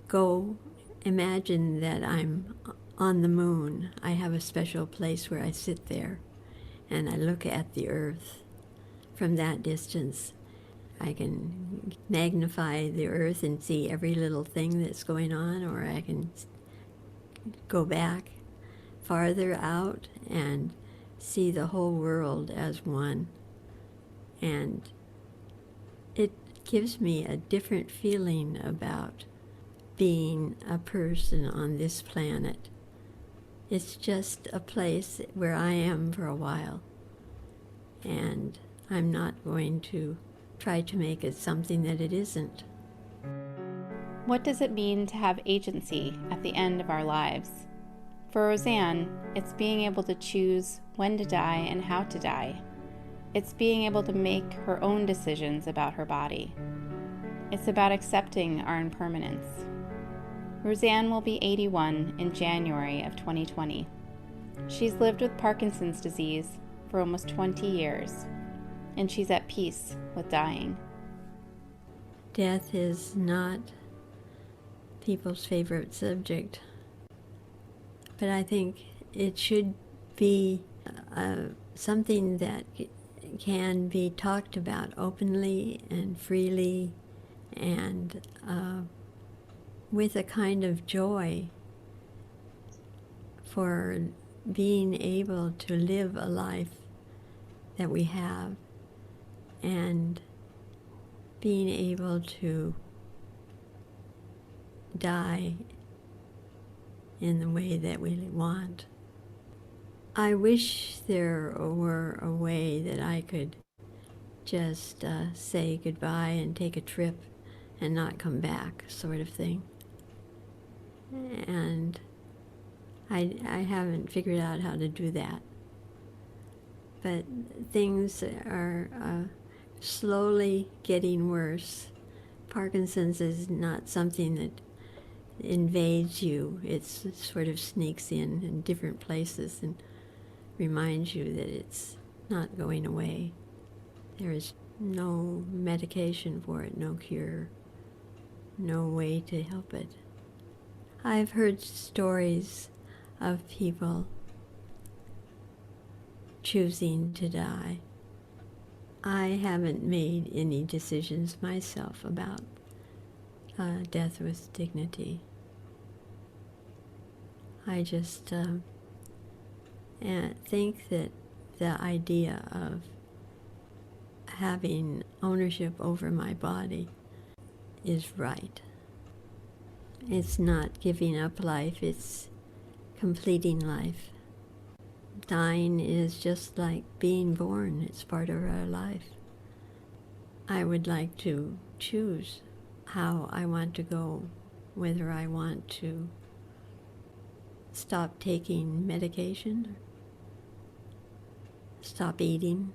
go imagine that I'm on the moon. I have a special place where I sit there and I look at the earth. From that distance, I can magnify the earth and see every little thing that's going on, or I can go back farther out and see the whole world as one. And it gives me a different feeling about being a person on this planet. It's just a place where I am for a while. And I'm not going to try to make it something that it isn't. What does it mean to have agency at the end of our lives? For Roseanne, it's being able to choose when to die and how to die. It's being able to make her own decisions about her body. It's about accepting our impermanence. Roseanne will be 81 in January of 2020. She's lived with Parkinson's disease for almost 20 years. And she's at peace with dying. Death is not people's favorite subject, but I think it should be something that can be talked about openly and freely and with a kind of joy for being able to live a life that we have, and being able to die in the way that we want. I wish there were a way that I could just say goodbye and take a trip and not come back, sort of thing. And I haven't figured out how to do that. But things are slowly getting worse. Parkinson's is not something that invades you. It sort of sneaks in different places and reminds you that it's not going away. There is no medication for it, no cure, no way to help it. I've heard stories of people choosing to die. I haven't made any decisions myself about death with dignity. I just think that the idea of having ownership over my body is right. It's not giving up life, it's completing life. Dying is just like being born, it's part of our life. I would like to choose how I want to go, whether I want to stop taking medication, stop eating.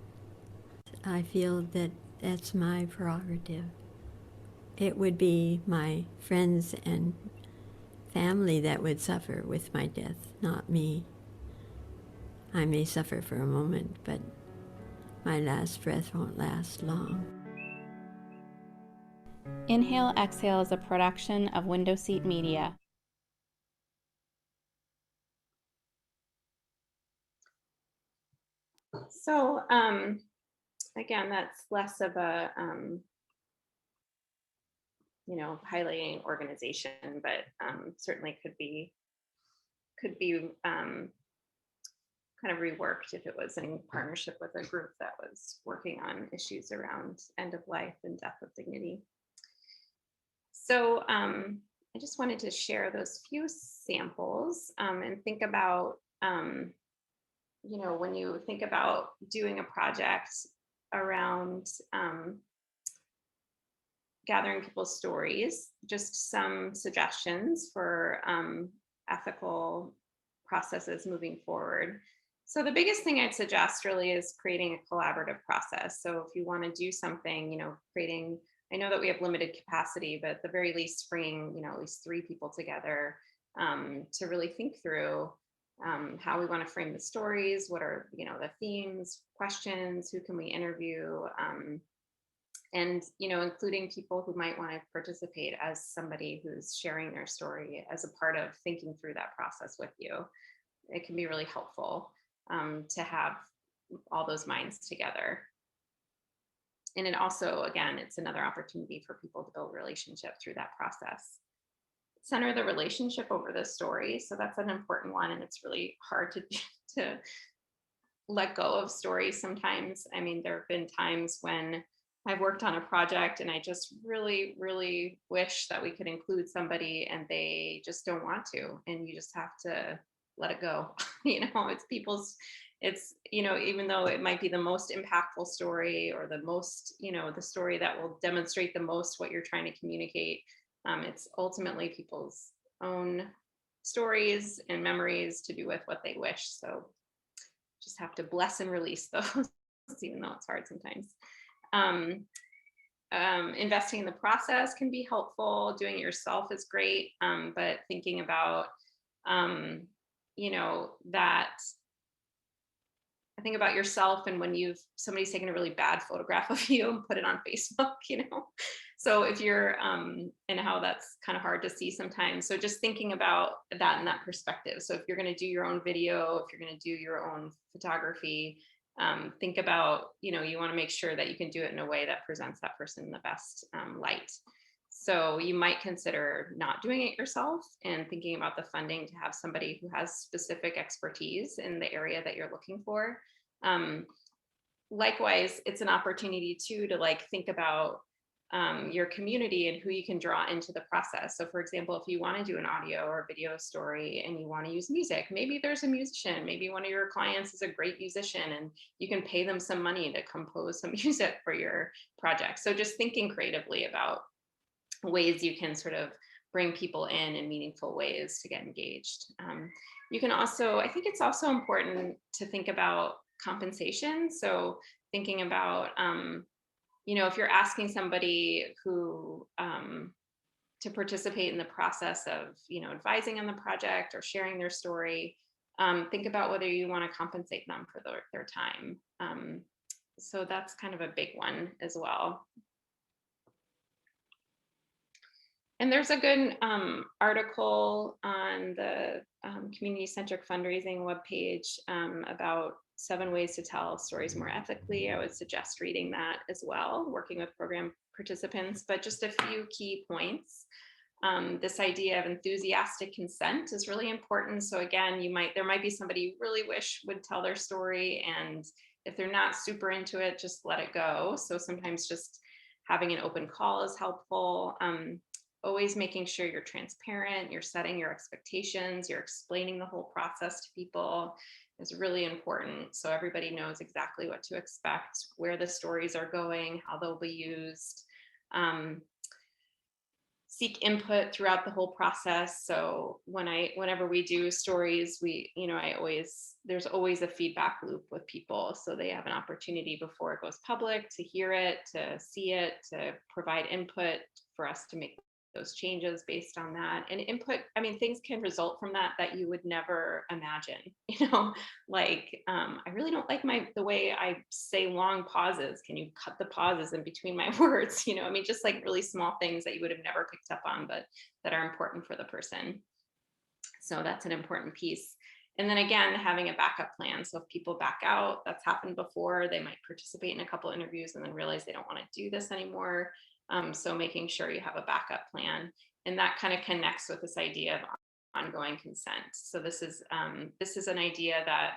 I feel that that's my prerogative. It would be my friends and family that would suffer with my death, not me. I may suffer for a moment, but my last breath won't last long. Inhale Exhale is a production of Window Seat Media. So again, that's less of a highlighting organization, but certainly could be kind of reworked if it was in partnership with a group that was working on issues around end of life and death with dignity. So I just wanted to share those few samples and think about, when you think about doing a project around gathering people's stories, just some suggestions for ethical processes moving forward. So the biggest thing I'd suggest really is creating a collaborative process. So if you want to do something, creating, I know that we have limited capacity, but at the very least bringing, at least 3 people together to really think through how we want to frame the stories, what are, the themes, questions, who can we interview, and, including people who might want to participate as somebody who's sharing their story as a part of thinking through that process with you. It can be really helpful to have all those minds together. And it also, again, it's another opportunity for people to build relationship through that process. Center the relationship over the story. So that's an important one. And it's really hard to let go of stories sometimes. I mean, there have been times when I've worked on a project and I just really, really wish that we could include somebody and they just don't want to. And you just have to let it go. It's even though it might be the most impactful story or the most, the story that will demonstrate the most what you're trying to communicate. It's ultimately people's own stories and memories to do with what they wish. So just have to bless and release those, even though it's hard sometimes. Investing in the process can be helpful. Doing it yourself is great, but thinking about, that I think about yourself and when somebody's taken a really bad photograph of you and put it on Facebook, So if you're, and how that's kind of hard to see sometimes. So just thinking about that in that perspective. So if you're going to do your own video, if you're going to do your own photography, think about, you want to make sure that you can do it in a way that presents that person in the best light. So you might consider not doing it yourself and thinking about the funding to have somebody who has specific expertise in the area that you're looking for. Likewise, it's an opportunity too to think about your community and who you can draw into the process. So for example, if you want to do an audio or video story and you want to use music, maybe there's a musician, maybe one of your clients is a great musician and you can pay them some money to compose some music for your project. So just thinking creatively about ways you can sort of bring people in meaningful ways to get engaged. You can also, I think it's also important to think about compensation. So thinking about, if you're asking somebody who to participate in the process of, advising on the project or sharing their story, think about whether you want to compensate them for their time. So that's kind of a big one as well. And there's a good article on the community-centric fundraising webpage about 7 Ways to Tell Stories More Ethically. I would suggest reading that as well, working with program participants, but just a few key points. This idea of enthusiastic consent is really important. So again, there might be somebody you really wish would tell their story, and if they're not super into it, just let it go. So sometimes just having an open call is helpful. Always making sure you're transparent, you're setting your expectations, you're explaining the whole process to people is really important. So everybody knows exactly what to expect, where the stories are going, how they'll be used. Seek input throughout the whole process. So whenever we do stories, there's always a feedback loop with people. So they have an opportunity before it goes public to hear it, to see it, to provide input for us to make those changes based on that. And input, I mean, things can result from that you would never imagine, like, I really don't like the way I say long pauses. Can you cut the pauses in between my words? I mean, just like really small things that you would have never picked up on, but that are important for the person. So that's an important piece. And then again, having a backup plan. So if people back out, that's happened before, they might participate in a couple interviews and then realize they don't want to do this anymore. So making sure you have a backup plan, and that kind of connects with this idea of ongoing consent. So this is an idea that,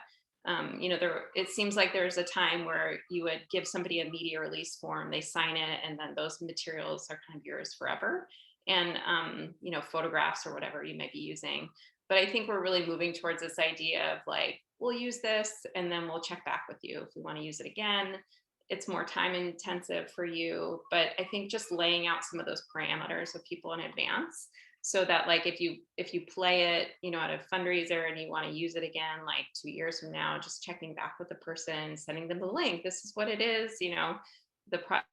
it seems like there's a time where you would give somebody a media release form, they sign it, and then those materials are kind of yours forever. And, photographs or whatever you might be using. But I think we're really moving towards this idea of like, we'll use this and then we'll check back with you if we want to use it again. It's more time intensive for you, but I think just laying out some of those parameters with people in advance, so that like if you play it, at a fundraiser and you want to use it again, like 2 years from now, just checking back with the person, sending them the link. This is what it is. You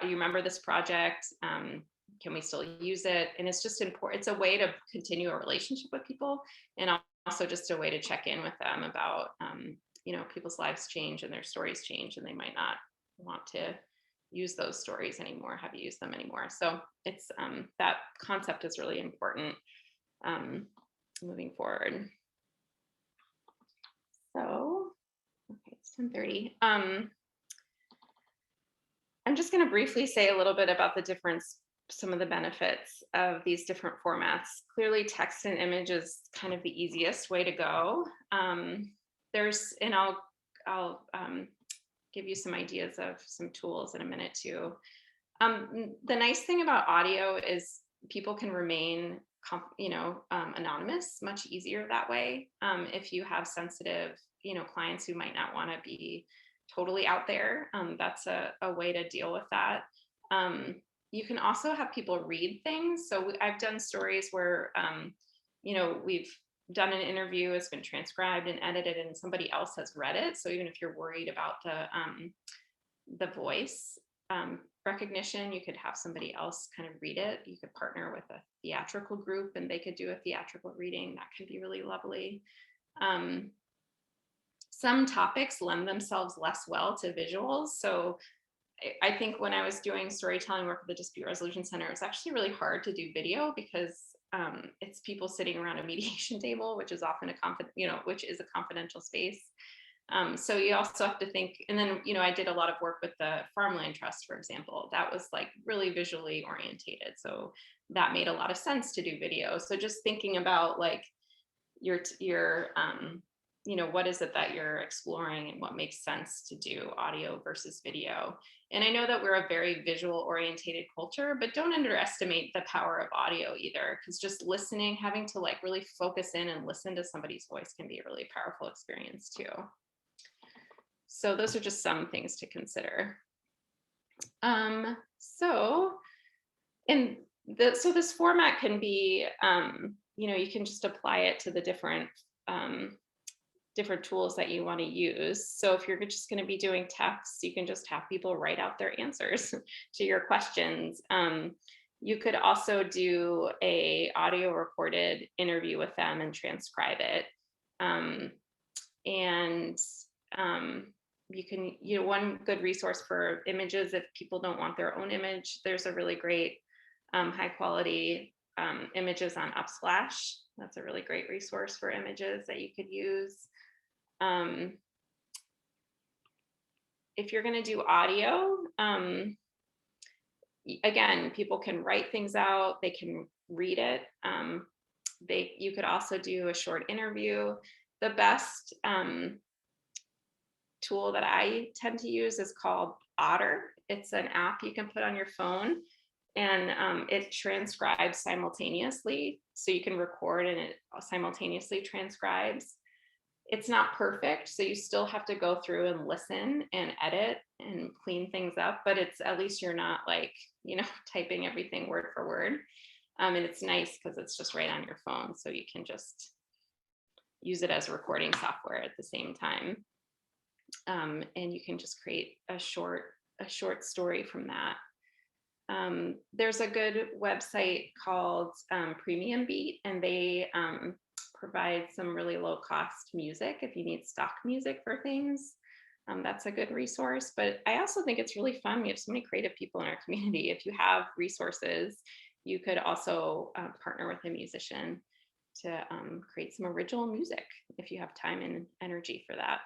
remember this project? Can we still use it? And it's just important. It's a way to continue a relationship with people, and also just a way to check in with them about, people's lives change and their stories change, and they might not want to use those stories anymore, have you use them anymore. So it's that concept is really important moving forward. So, okay, it's 10:30. I'm just going to briefly say a little bit about the difference, some of the benefits of these different formats. Clearly, text and image is kind of the easiest way to go. And I'll give you some ideas of some tools in a minute too. The nice thing about audio is people can remain, anonymous much easier that way. If you have sensitive, clients who might not want to be totally out there, that's a way to deal with that. You can also have people read things. So I've done stories where, we've done an interview, it's been transcribed and edited, and somebody else has read it. So even if you're worried about the voice recognition, you could have somebody else kind of read it. You could partner with a theatrical group and they could do a theatrical reading. That can be really lovely. Some topics lend themselves less well to visuals. So I think when I was doing storytelling work at the Dispute Resolution Center, it was actually really hard to do video because it's people sitting around a mediation table, which is often which is a confidential space. So you also have to think, and then, I did a lot of work with the Farmland Trust, for example, that was like really visually orientated. So that made a lot of sense to do video. So just thinking about like your what is it that you're exploring and what makes sense to do audio versus video. And I know that we're a very visual orientated culture, but don't underestimate the power of audio either, because just listening, having to like really focus in and listen to somebody's voice can be a really powerful experience too. So those are just some things to consider. So this format can be, you can just apply it to the different tools that you want to use. So if you're just going to be doing text, you can just have people write out their answers to your questions. You could also do a audio recorded interview with them and transcribe it. You can, one good resource for images, if people don't want their own image, there's a really great high quality images on Upsplash. That's a really great resource for images that you could use. if you're going to do audio, again, people can write things out, they can read it. You could also do a short interview. The best tool that I tend to use is called Otter. It's an app you can put on your phone, and it transcribes simultaneously. So you can record and it simultaneously transcribes. It's not perfect, so you still have to go through and listen and edit and clean things up, but it's at least you're not like, typing everything word for word. And it's nice because it's just right on your phone, so you can just use it as recording software at the same time. And you can just create a short story from that. There's a good website called Premium Beat, and they provide some really low cost music if you need stock music for things. That's a good resource, but I also think it's really fun. We have so many creative people in our community. If you have resources, you could also partner with a musician to create some original music if you have time and energy for that.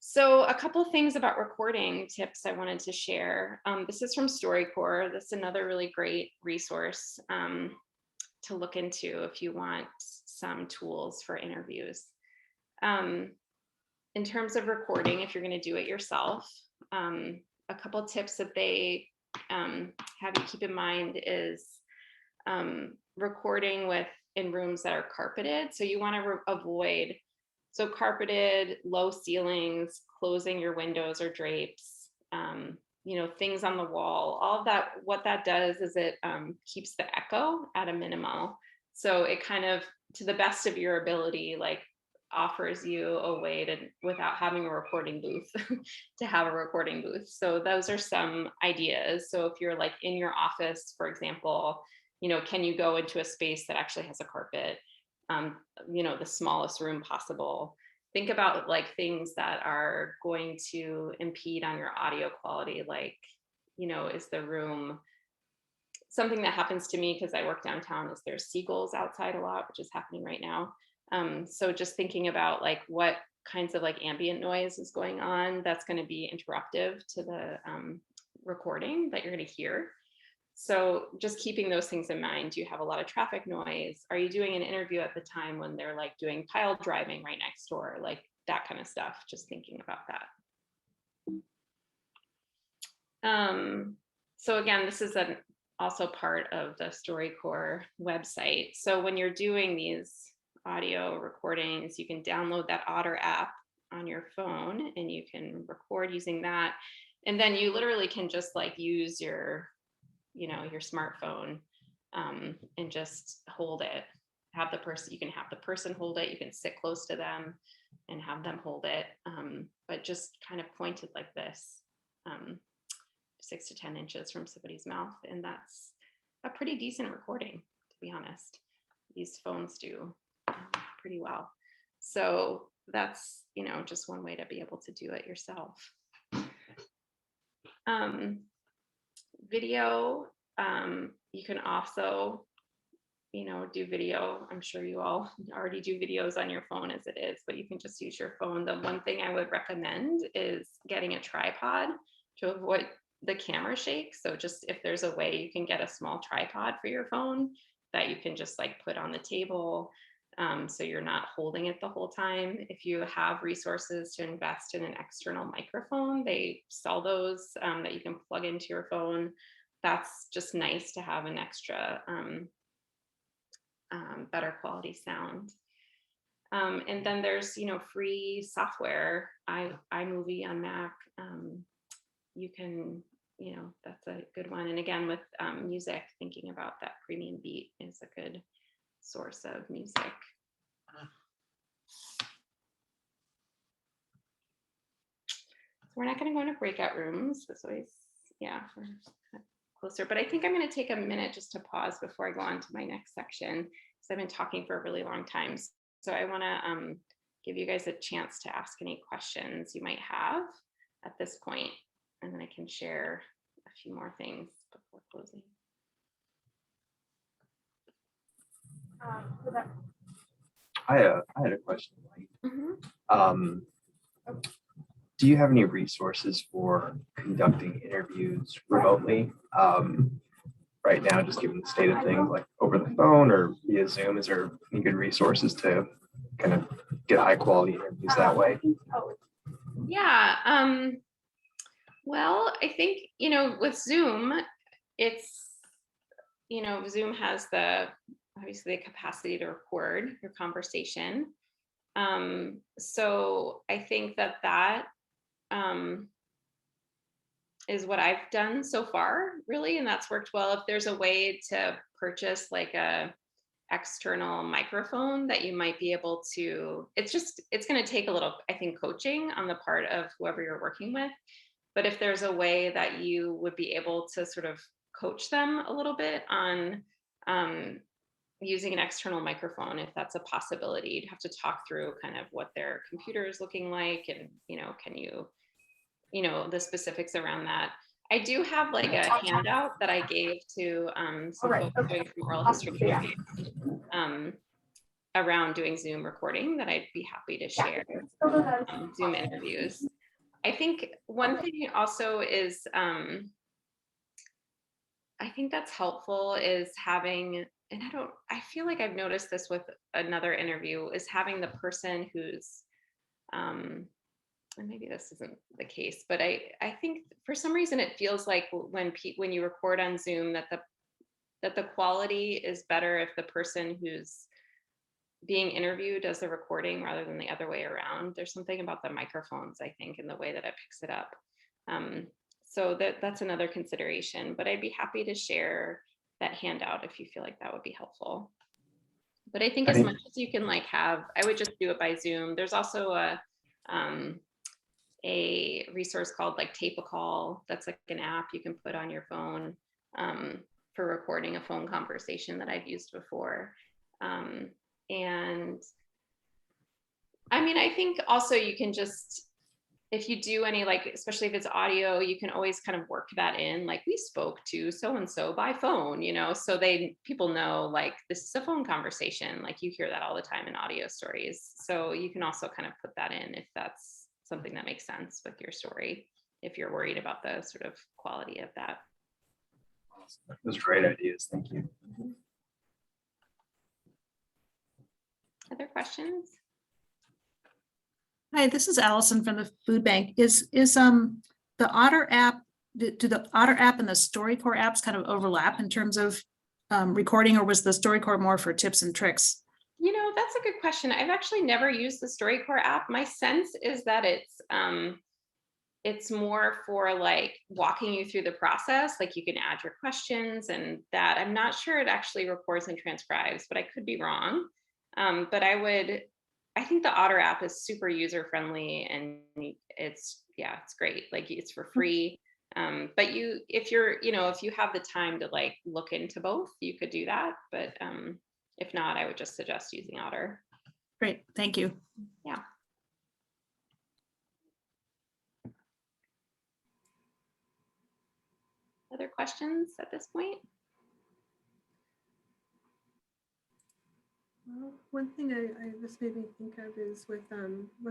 So a couple of things about recording tips I wanted to share. This is from StoryCorps. This is another really great resource to look into if you want some tools for interviews. In terms of recording, if you're going to do it yourself, a couple of tips that they have you keep in mind is recording in rooms that are carpeted. So you want to avoid carpeted, low ceilings, closing your windows or drapes, things on the wall, all of that. What that does is it keeps the echo at a minimum. So it kind of, to the best of your ability, like offers you a way to, without having a recording booth, to have a recording booth. So those are some ideas. So if you're like in your office, for example, can you go into a space that actually has a carpet? The smallest room possible. Think about like things that are going to impede on your audio quality. Like, is the room, something that happens to me because I work downtown is there's seagulls outside a lot, which is happening right now. So just thinking about like what kinds of like ambient noise is going on, that's going to be interruptive to the recording that you're going to hear. So just keeping those things in mind. Do you have a lot of traffic noise? Are you doing an interview at the time when they're like doing pile driving right next door? Like that kind of stuff, just thinking about that. So again, this is also part of the StoryCorps website. So when you're doing these audio recordings, you can download that Otter app on your phone and you can record using that. And then you literally can just like use your smartphone and just hold it. You can have the person hold it. You can sit close to them and have them hold it, but just kind of pointed like this, 6 to 10 inches from somebody's mouth. And that's a pretty decent recording, to be honest. These phones do pretty well. So that's, just one way to be able to do it yourself. Video, you can also, do video. I'm sure you all already do videos on your phone as it is, but you can just use your phone. The one thing I would recommend is getting a tripod to avoid the camera shake. So just if there's a way you can get a small tripod for your phone that you can just like put on the table, so you're not holding it the whole time. If you have resources to invest in an external microphone, they sell those that you can plug into your phone. That's just nice to have an extra better quality sound. And then there's, free software, iMovie on Mac. You can, that's a good one. And again, with music, thinking about that Premium Beat is a good source of music. So we're not going to go into breakout rooms. This always, we're closer. But I think I'm going to take a minute just to pause before I go on to my next section, because I've been talking for a really long time. So I want to give you guys a chance to ask any questions you might have at this point, and then I can share a few more things before closing. I had a question, Elaine. do you have any resources for conducting interviews remotely? Right now, just given the state of things, like over the phone or via Zoom, is there any good resources to kind of get high quality interviews that way? Yeah. Well, I think, with Zoom, it's, Zoom has obviously the capacity to record your conversation. So I think that is what I've done so far, really, and that's worked well. If there's a way to purchase like a external microphone that you might be able to, it's going to take a little, I think, coaching on the part of whoever you're working with. But if there's a way that you would be able to sort of coach them a little bit on using an external microphone, if that's a possibility, you'd have to talk through kind of what their computer is looking like, and can you, the specifics around that. I do have like a handout that I gave to some folks doing some oral history around doing Zoom recording that I'd be happy to share, Zoom interviews. I think one thing also is, I think that's helpful is having, and I feel like I've noticed this with another interview, is having the person who's, and maybe this isn't the case, but I think for some reason it feels like when you record on Zoom that the quality is better if the person who's being interviewed does the recording rather than the other way around. There's something about the microphones, I think, and the way that it picks it up. So that's another consideration, but I'd be happy to share that handout if you feel like that would be helpful. But I think as much as you can I would just do it by Zoom. There's also a resource called like Tape a Call. That's like an app you can put on your phone for recording a phone conversation that I've used before. And I mean, I think also you can just, if you do any, especially if it's audio, you can always kind of work that in, like we spoke to so-and-so by phone, so people know this is a phone conversation. You hear that all the time in audio stories. So you can also kind of put that in if that's something that makes sense with your story, if you're worried about the sort of quality of that. Awesome. Those are great ideas. Thank you. Other questions? Hi, this is Allison from the food bank. Is the Otter app, do the Otter app and the StoryCorps apps kind of overlap in terms of recording, or was the StoryCorps more for tips and tricks? That's a good question. I've actually never used the StoryCorps app. My sense is that it's more for walking you through the process. You can add your questions and that. I'm not sure it actually records and transcribes, but I could be wrong. But I think the Otter app is super user friendly, and it's great. It's for free. But if you have the time to look into both, you could do that. But if not, I would just suggest using Otter. Great, thank you. Yeah. Other questions at this point? Well, one thing this made me think of is with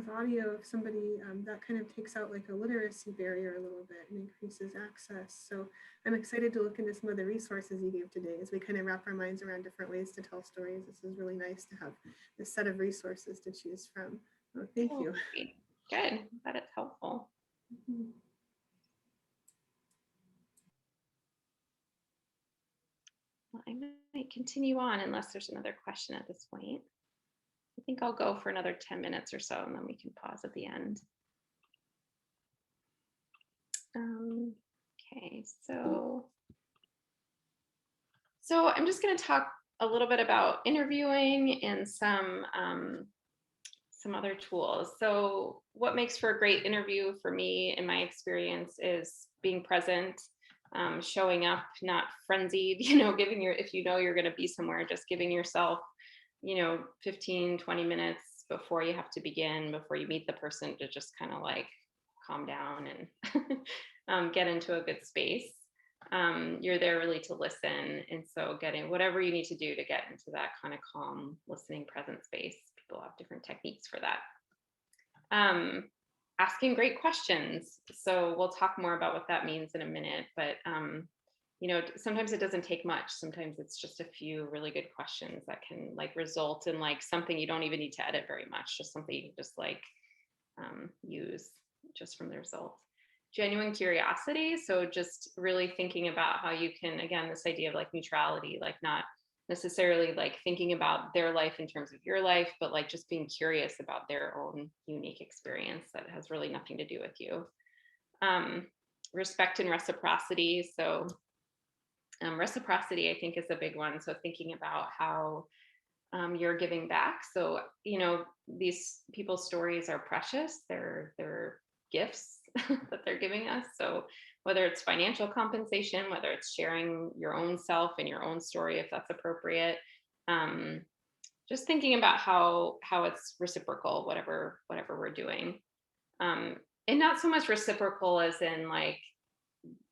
audio, if somebody that kind of takes out a literacy barrier a little bit and increases access. So I'm excited to look into some of the resources you gave today as we kind of wrap our minds around different ways to tell stories. This is really nice to have this set of resources to choose from. Oh, thank you. Good, that it's helpful. Mm-hmm. Well, I might continue on unless there's another question at this point. I think I'll go for another 10 minutes or so, and then we can pause at the end. Okay, so I'm just going to talk a little bit about interviewing and some other tools. So what makes for a great interview for me, in my experience, is being present, showing up, not frenzied, if you're going to be somewhere, just giving yourself, 15, 20 minutes before you have to begin, before you meet the person, to just kind of calm down and get into a good space. You're there really to listen. And so getting whatever you need to do to get into that kind of calm, listening, present space. People have different techniques for that. asking great questions. So we'll talk more about what that means in a minute, but you know, sometimes it doesn't take much. Sometimes it's just a few really good questions that can like result in like something you don't even need to edit very much, just something you can just like use just from the results. Genuine curiosity. So just really thinking about how you can, again, this idea of like neutrality, like not necessarily like thinking about their life in terms of your life, but like just being curious about their own unique experience that has really nothing to do with you. Respect and reciprocity. So reciprocity, I think, is a big one. So thinking about how you're giving back. So, you know, these people's stories are precious. They're gifts that they're giving us. So whether it's financial compensation, whether it's sharing your own self and your own story, if that's appropriate, just thinking about how it's reciprocal, whatever we're doing. And not so much reciprocal as in like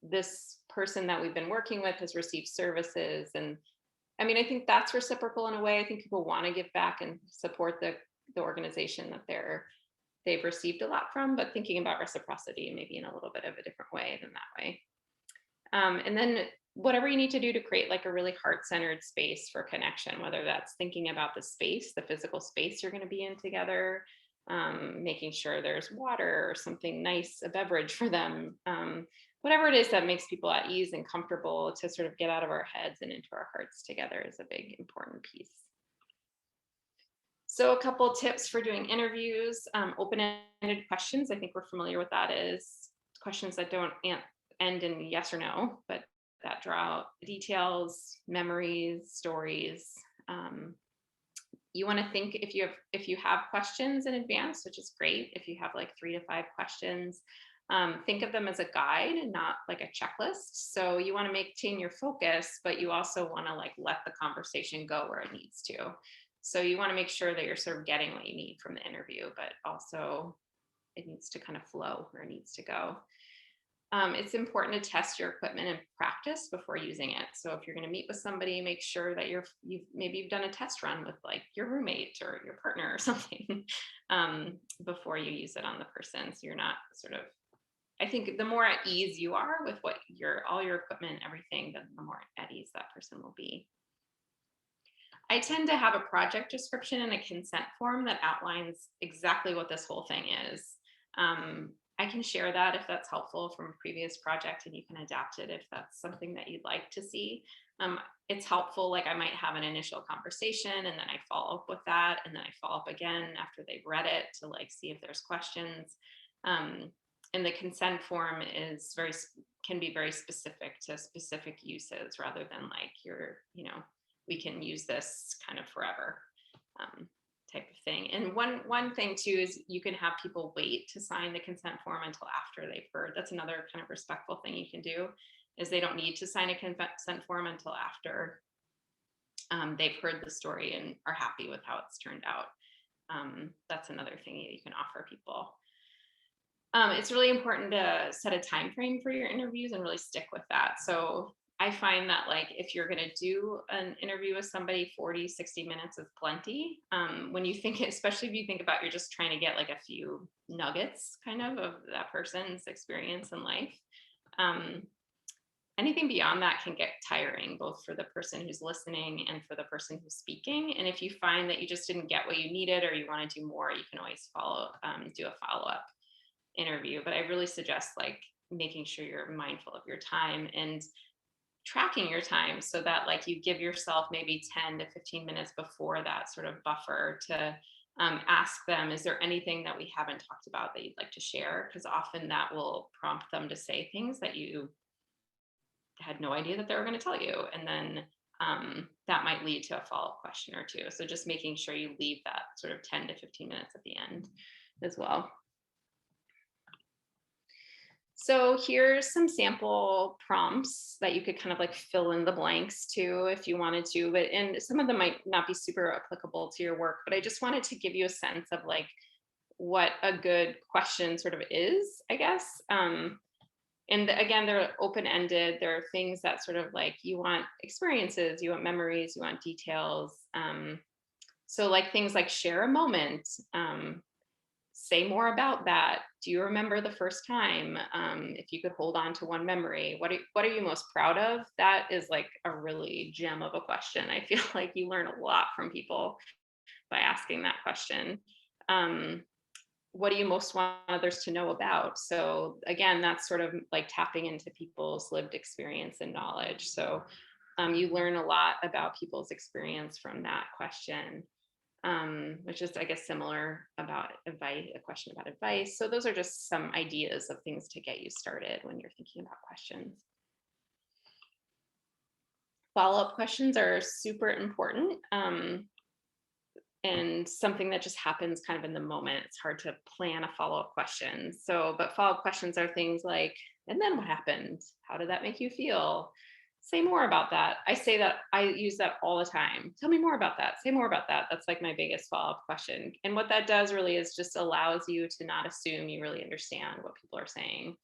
this person that we've been working with has received services. And I mean, I think that's reciprocal in a way. I think people want to give back and support the organization that they've received a lot from, but thinking about reciprocity maybe in a little bit of a different way than that way. And then whatever you need to do to create like a really heart-centered space for connection, whether that's thinking about the space, the physical space you're going to be in together, making sure there's water or something nice, a beverage for them, whatever it is that makes people at ease and comfortable to sort of get out of our heads and into our hearts together is a big important piece. So a couple tips for doing interviews, open-ended questions. I think we're familiar with that is questions that don't end in yes or no, but that draw out details, memories, stories. You want to think if you have questions in advance, which is great. If you have like 3 to 5 questions, think of them as a guide and not like a checklist. So you want to maintain your focus, but you also want to like let the conversation go where it needs to. So you want to make sure that you're sort of getting what you need from the interview, but also it needs to kind of flow where it needs to go. It's important to test your equipment and practice before using it. So if you're going to meet with somebody, make sure that you've done a test run with like your roommate or your partner or something before you use it on the person. So you're not sort of, I think the more at ease you are with what all your equipment and everything, then the more at ease that person will be. I tend to have a project description and a consent form that outlines exactly what this whole thing is. I can share that if that's helpful from a previous project, and you can adapt it if that's something that you'd like to see. It's helpful, like I might have an initial conversation and then I follow up with that, and then I follow up again after they've read it to like see if there's questions. And the consent form can be very specific to specific uses rather than like we can use this kind of forever type of thing. And one thing too is you can have people wait to sign the consent form until after they've heard. That's another kind of respectful thing you can do, is they don't need to sign a consent form until after they've heard the story and are happy with how it's turned out. That's another thing that you can offer people. It's really important to set a time frame for your interviews and really stick with that. So I find that like if you're going to do an interview with somebody, 40, 60 minutes is plenty. When you think, especially if you think about you're just trying to get like a few nuggets kind of that person's experience in life. Anything beyond that can get tiring, both for the person who's listening and for the person who's speaking. And if you find that you just didn't get what you needed or you want to do more, you can always do a follow-up interview. But I really suggest like making sure you're mindful of your time and tracking your time so that like you give yourself maybe 10 to 15 minutes before that sort of buffer to ask them, is there anything that we haven't talked about that you'd like to share? Because often that will prompt them to say things that you had no idea that they were going to tell you. And then that might lead to a follow-up question or two. So just making sure you leave that sort of 10 to 15 minutes at the end as well. So here's some sample prompts that you could kind of like fill in the blanks to if you wanted to, and some of them might not be super applicable to your work, but I just wanted to give you a sense of like what a good question sort of is, I guess. And again, they're open-ended. There are things that sort of like, you want experiences, you want memories, you want details. So like things like share a moment, say more about that. Do you remember the first time? If you could hold on to one memory, what are you most proud of? That is like a really gem of a question. I feel like you learn a lot from people by asking that question. What do you most want others to know about? So again, that's sort of like tapping into people's lived experience and knowledge. So you learn a lot about people's experience from that question, which is, I guess, similar about advice, a question about advice. So those are just some ideas of things to get you started when you're thinking about questions. Follow-up questions are super important. And something that just happens kind of in the moment. It's hard to plan a follow-up question. So, but follow-up questions are things like, and then what happened? How did that make you feel? Say more about that. I use that all the time. Tell me more about that. Say more about that. That's like my biggest follow-up question. And what that does really is just allows you to not assume you really understand what people are saying.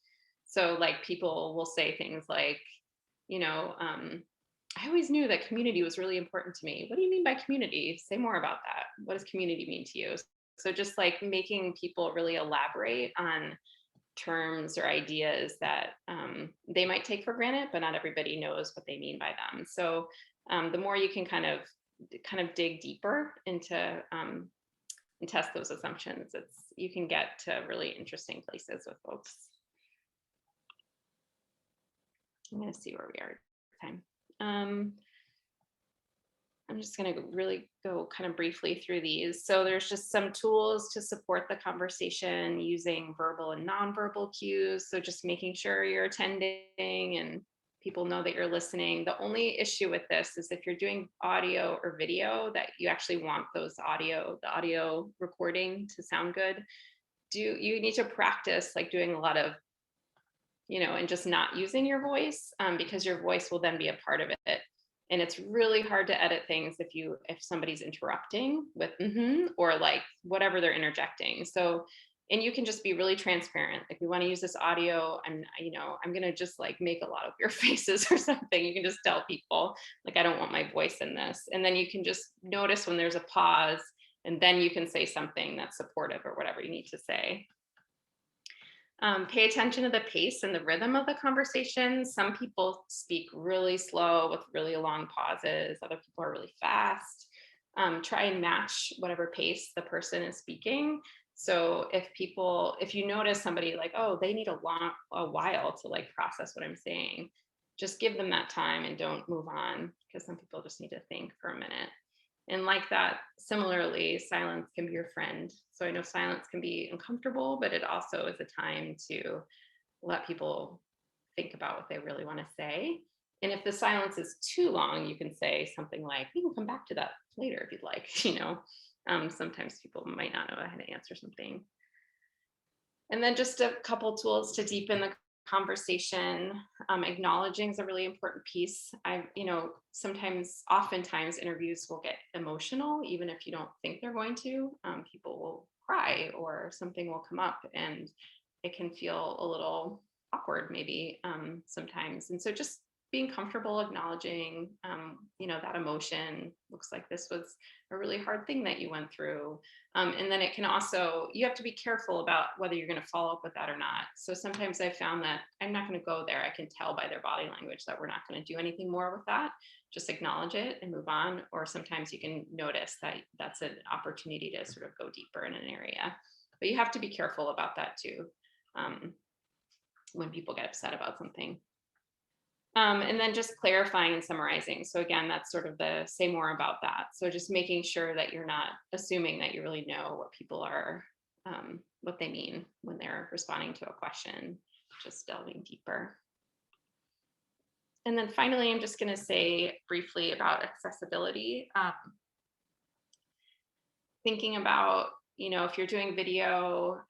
So like people will say things like, you know, I always knew that community was really important to me. What do you mean by community? Say more about that. What does community mean to you? So just like making people really elaborate on terms or ideas that they might take for granted, but not everybody knows what they mean by them. So the more you can kind of dig deeper into and test those assumptions, you can get to really interesting places with folks. I'm going to see where we are at time. I'm just going to really go kind of briefly through these. So there's just some tools to support the conversation using verbal and nonverbal cues. So just making sure you're attending and people know that you're listening. The only issue with this is if you're doing audio or video, that you actually want the audio recording to sound good. You need to practice like doing a lot of, and just not using your voice, because your voice will then be a part of it. And it's really hard to edit things if somebody's interrupting with or like whatever they're interjecting. So, and you can just be really transparent. Like, we want to use this audio, I'm going to just like make a lot of your faces or something. You can just tell people like, I don't want my voice in this. And then you can just notice when there's a pause, and then you can say something that's supportive or whatever you need to say. Pay attention to the pace and the rhythm of the conversation. Some people speak really slow with really long pauses. Other people are really fast. Try and match whatever pace the person is speaking. So if you notice somebody like, oh, they need a while to like process what I'm saying, just give them that time and don't move on, because some people just need to think for a minute. And like that, similarly, silence can be your friend. So I know silence can be uncomfortable, but it also is a time to let people think about what they really want to say. And if the silence is too long, you can say something like, we can come back to that later if you'd like, sometimes people might not know how to answer something. And then just a couple tools to deepen the conversation. Acknowledging is a really important piece. Oftentimes interviews will get emotional, even if you don't think they're going to. People will cry or something will come up, and it can feel a little awkward maybe sometimes. And so just being comfortable acknowledging, that emotion. Looks like this was a really hard thing that you went through. And then it can also, you have to be careful about whether you're going to follow up with that or not. So sometimes I found that I'm not going to go there. I can tell by their body language that we're not going to do anything more with that. Just acknowledge it and move on. Or sometimes you can notice that that's an opportunity to sort of go deeper in an area. But you have to be careful about that too, when people get upset about something. And then just clarifying and summarizing. So again, that's sort of the say more about that. So just making sure that you're not assuming that you really know what people are, what they mean when they're responding to a question, just delving deeper. And then finally, I'm just going to say briefly about accessibility. Thinking about, if you're doing video,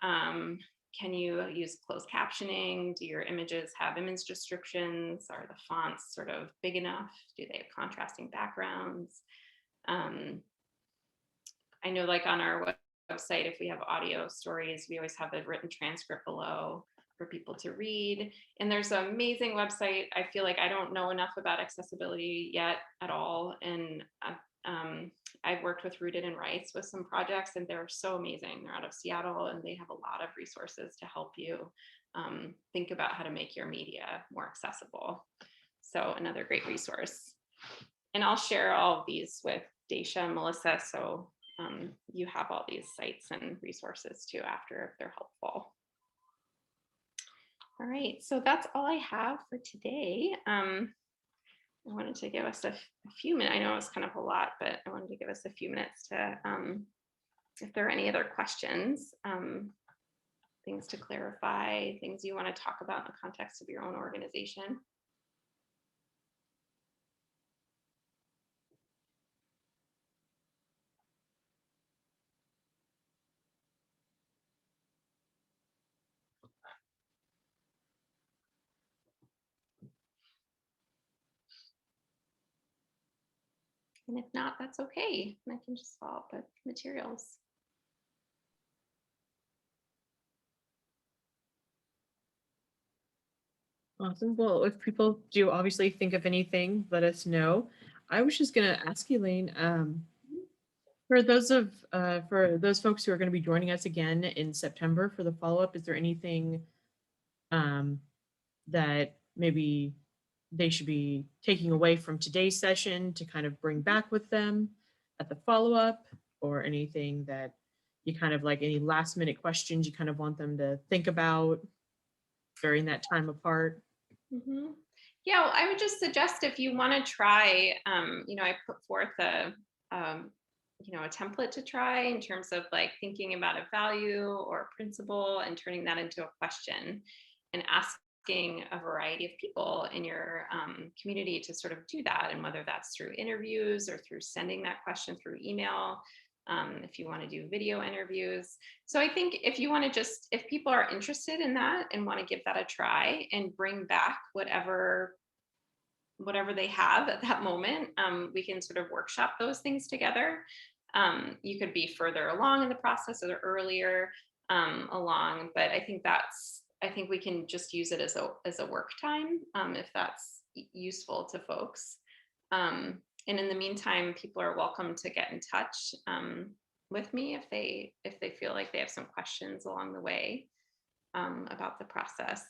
can you use closed captioning? Do your images have image descriptions? Are the fonts sort of big enough? Do they have contrasting backgrounds? I know like on our website, if we have audio stories, we always have a written transcript below for people to read. And there's an amazing website. I feel like I don't know enough about accessibility yet at all. And I've worked with Rooted in Rights with some projects, and they're so amazing. They're out of Seattle, and they have a lot of resources to help you think about how to make your media more accessible. So another great resource. And I'll share all of these with Daisha and Melissa, so you have all these sites and resources too after if they're helpful. All right, so that's all I have for today. I wanted to give us a few minutes. I know it was kind of a lot, but I wanted to give us a few minutes to, if there are any other questions, things to clarify, things you want to talk about in the context of your own organization. And if not, that's okay. I can just follow up with materials. Awesome. Well, if people do obviously think of anything, let us know. I was just going to ask Elaine, for those folks who are going to be joining us again in September for the follow-up, is there anything that maybe they should be taking away from today's session to kind of bring back with them at the follow-up, or anything that you kind of like, any last minute questions you kind of want them to think about during that time apart? Mm-hmm. Yeah, well, I would just suggest if you want to try, I put forth a template to try in terms of like thinking about a value or a principle and turning that into a question, and asking a variety of people in your community to sort of do that. And whether that's through interviews or through sending that question through email, if you want to do video interviews. So I think if you want to if people are interested in that and want to give that a try and bring back whatever they have at that moment, we can sort of workshop those things together. You could be further along in the process or earlier along, but I think we can just use it as a work time if that's useful to folks. And in the meantime, people are welcome to get in touch with me if they feel like they have some questions along the way about the process.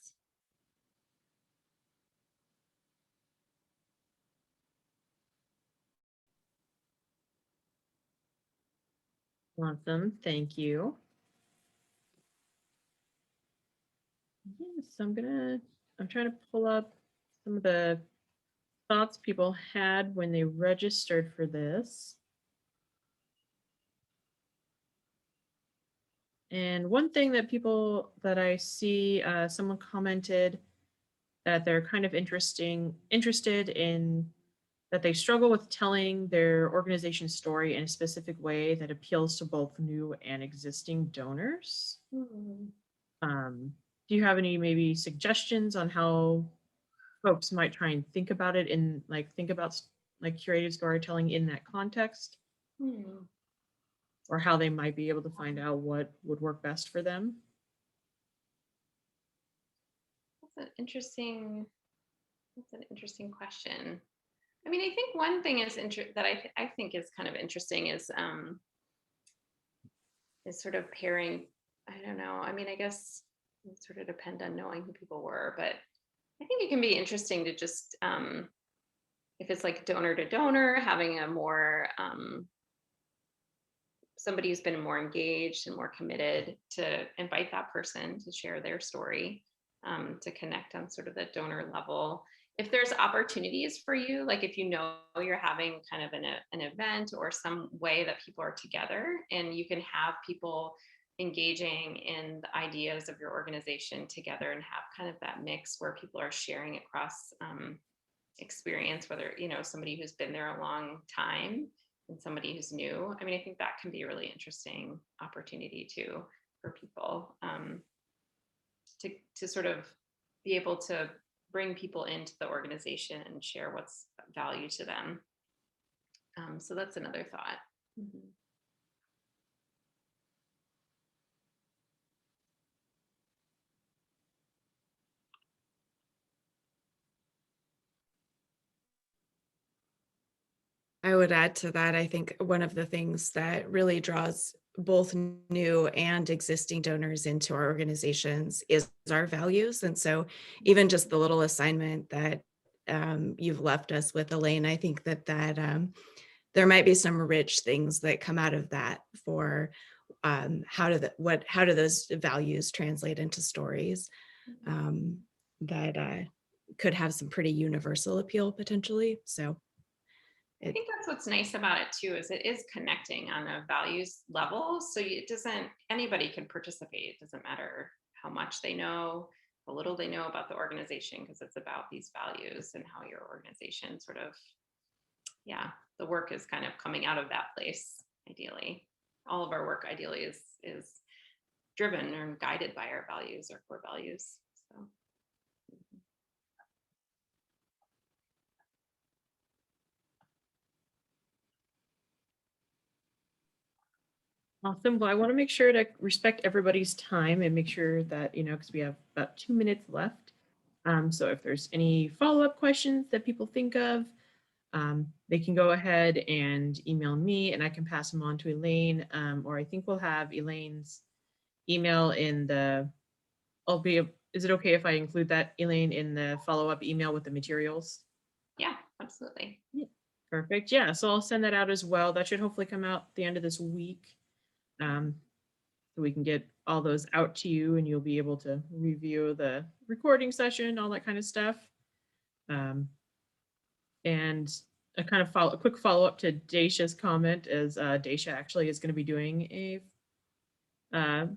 Awesome, thank you. Yes, I'm trying to pull up some of the thoughts people had when they registered for this. And one thing that I see, someone commented that they're kind of interested in that they struggle with telling their organization's story in a specific way that appeals to both new and existing donors. Do you have any maybe suggestions on how folks might try and think about it in think about curated storytelling in that context? Or how they might be able to find out what would work best for them? That's an interesting question. I mean, I think one thing is that I think is kind of interesting is sort of pairing. I don't know. I mean, I guess it sort of depend on knowing who people were, but I think it can be interesting to just if it's like donor to donor, having a more somebody who's been more engaged and more committed, to invite that person to share their story, to connect on sort of the donor level. If there's opportunities for you, like if you know you're having kind of an event or some way that people are together and you can have people engaging in the ideas of your organization together and have kind of that mix where people are sharing across experience, whether, somebody who's been there a long time and somebody who's new. I mean, I think that can be a really interesting opportunity too for people to sort of be able to bring people into the organization and share what's value to them. So that's another thought. Mm-hmm. I would add to that, I think one of the things that really draws both new and existing donors into our organizations is our values. And so even just the little assignment that you've left us with, Elaine, I think that there might be some rich things that come out of that for how do those values translate into stories that could have some pretty universal appeal potentially. So I think that's what's nice about it too, is it is connecting on a values level. So it doesn't, anybody can participate. It doesn't matter how much they know, how little they know about the organization, because it's about these values and how your organization sort of, yeah, the work is kind of coming out of that place, ideally. All of our work ideally is driven or guided by our values, our core values. So. Awesome. Well, I want to make sure to respect everybody's time and make sure that, because we have about 2 minutes left. So if there's any follow-up questions that people think of, they can go ahead and email me and I can pass them on to Elaine. Or I think we'll have Elaine's email in the, is it okay if I include that, Elaine, in the follow-up email with the materials? Yeah, absolutely. Yeah. Perfect. Yeah, so I'll send that out as well. That should hopefully come out at the end of this week. So we can get all those out to you and you'll be able to review the recording session, all that kind of stuff. And a quick follow-up to Daisha's comment is Daisha actually is going to be doing a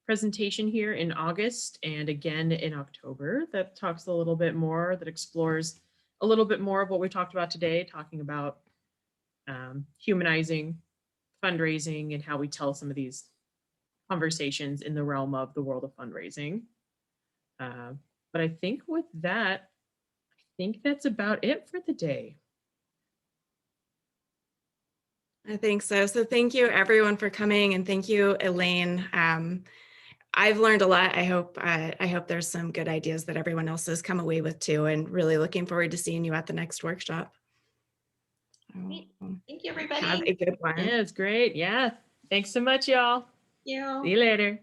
presentation here in August and again in October that talks a little bit more, that explores a little bit more of what we talked about today, talking about humanizing fundraising and how we tell some of these conversations in the realm of the world of fundraising. But I think with that, I think that's about it for the day. I think so. So thank you everyone for coming, and thank you, Elaine. I've learned a lot. I hope there's some good ideas that everyone else has come away with too, and really looking forward to seeing you at the next workshop. Great. Thank you, everybody. Have a good one. Yeah, it's great. Yeah. Thanks so much, y'all. Thank you. See you later.